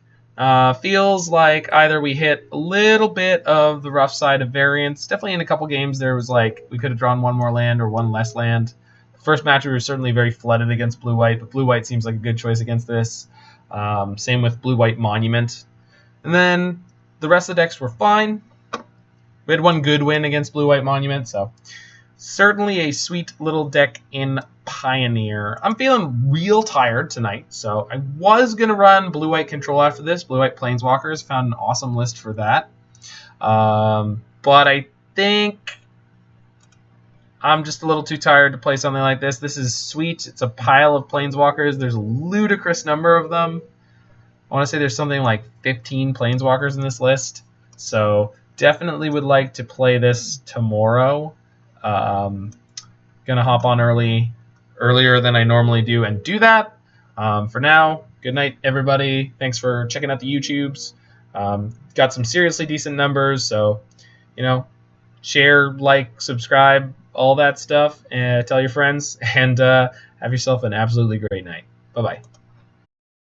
Feels like either we hit a little bit of the rough side of variance. Definitely in a couple games there was like we could have drawn one more land or one less land. The first match we were certainly very flooded against blue-white, but blue-white seems like a good choice against this. Same with blue-white Monument. And then the rest of the decks were fine. We had one good win against blue-white Monument, so certainly a sweet little deck in Pioneer. I'm feeling real tired tonight, so I was going to run blue-white control after this. Blue-white Planeswalkers, found an awesome list for that. But I think I'm just a little too tired to play something like this. This is sweet. It's a pile of Planeswalkers. There's a ludicrous number of them. I want to say there's something like 15 Planeswalkers in this list. So definitely would like to play this tomorrow. Gonna hop on earlier than I normally do and do that. For now, good night, everybody. Thanks for checking out the YouTubes. Got some seriously decent numbers, so share, like, subscribe, all that stuff, and tell your friends, and have yourself an absolutely great night. Bye-bye.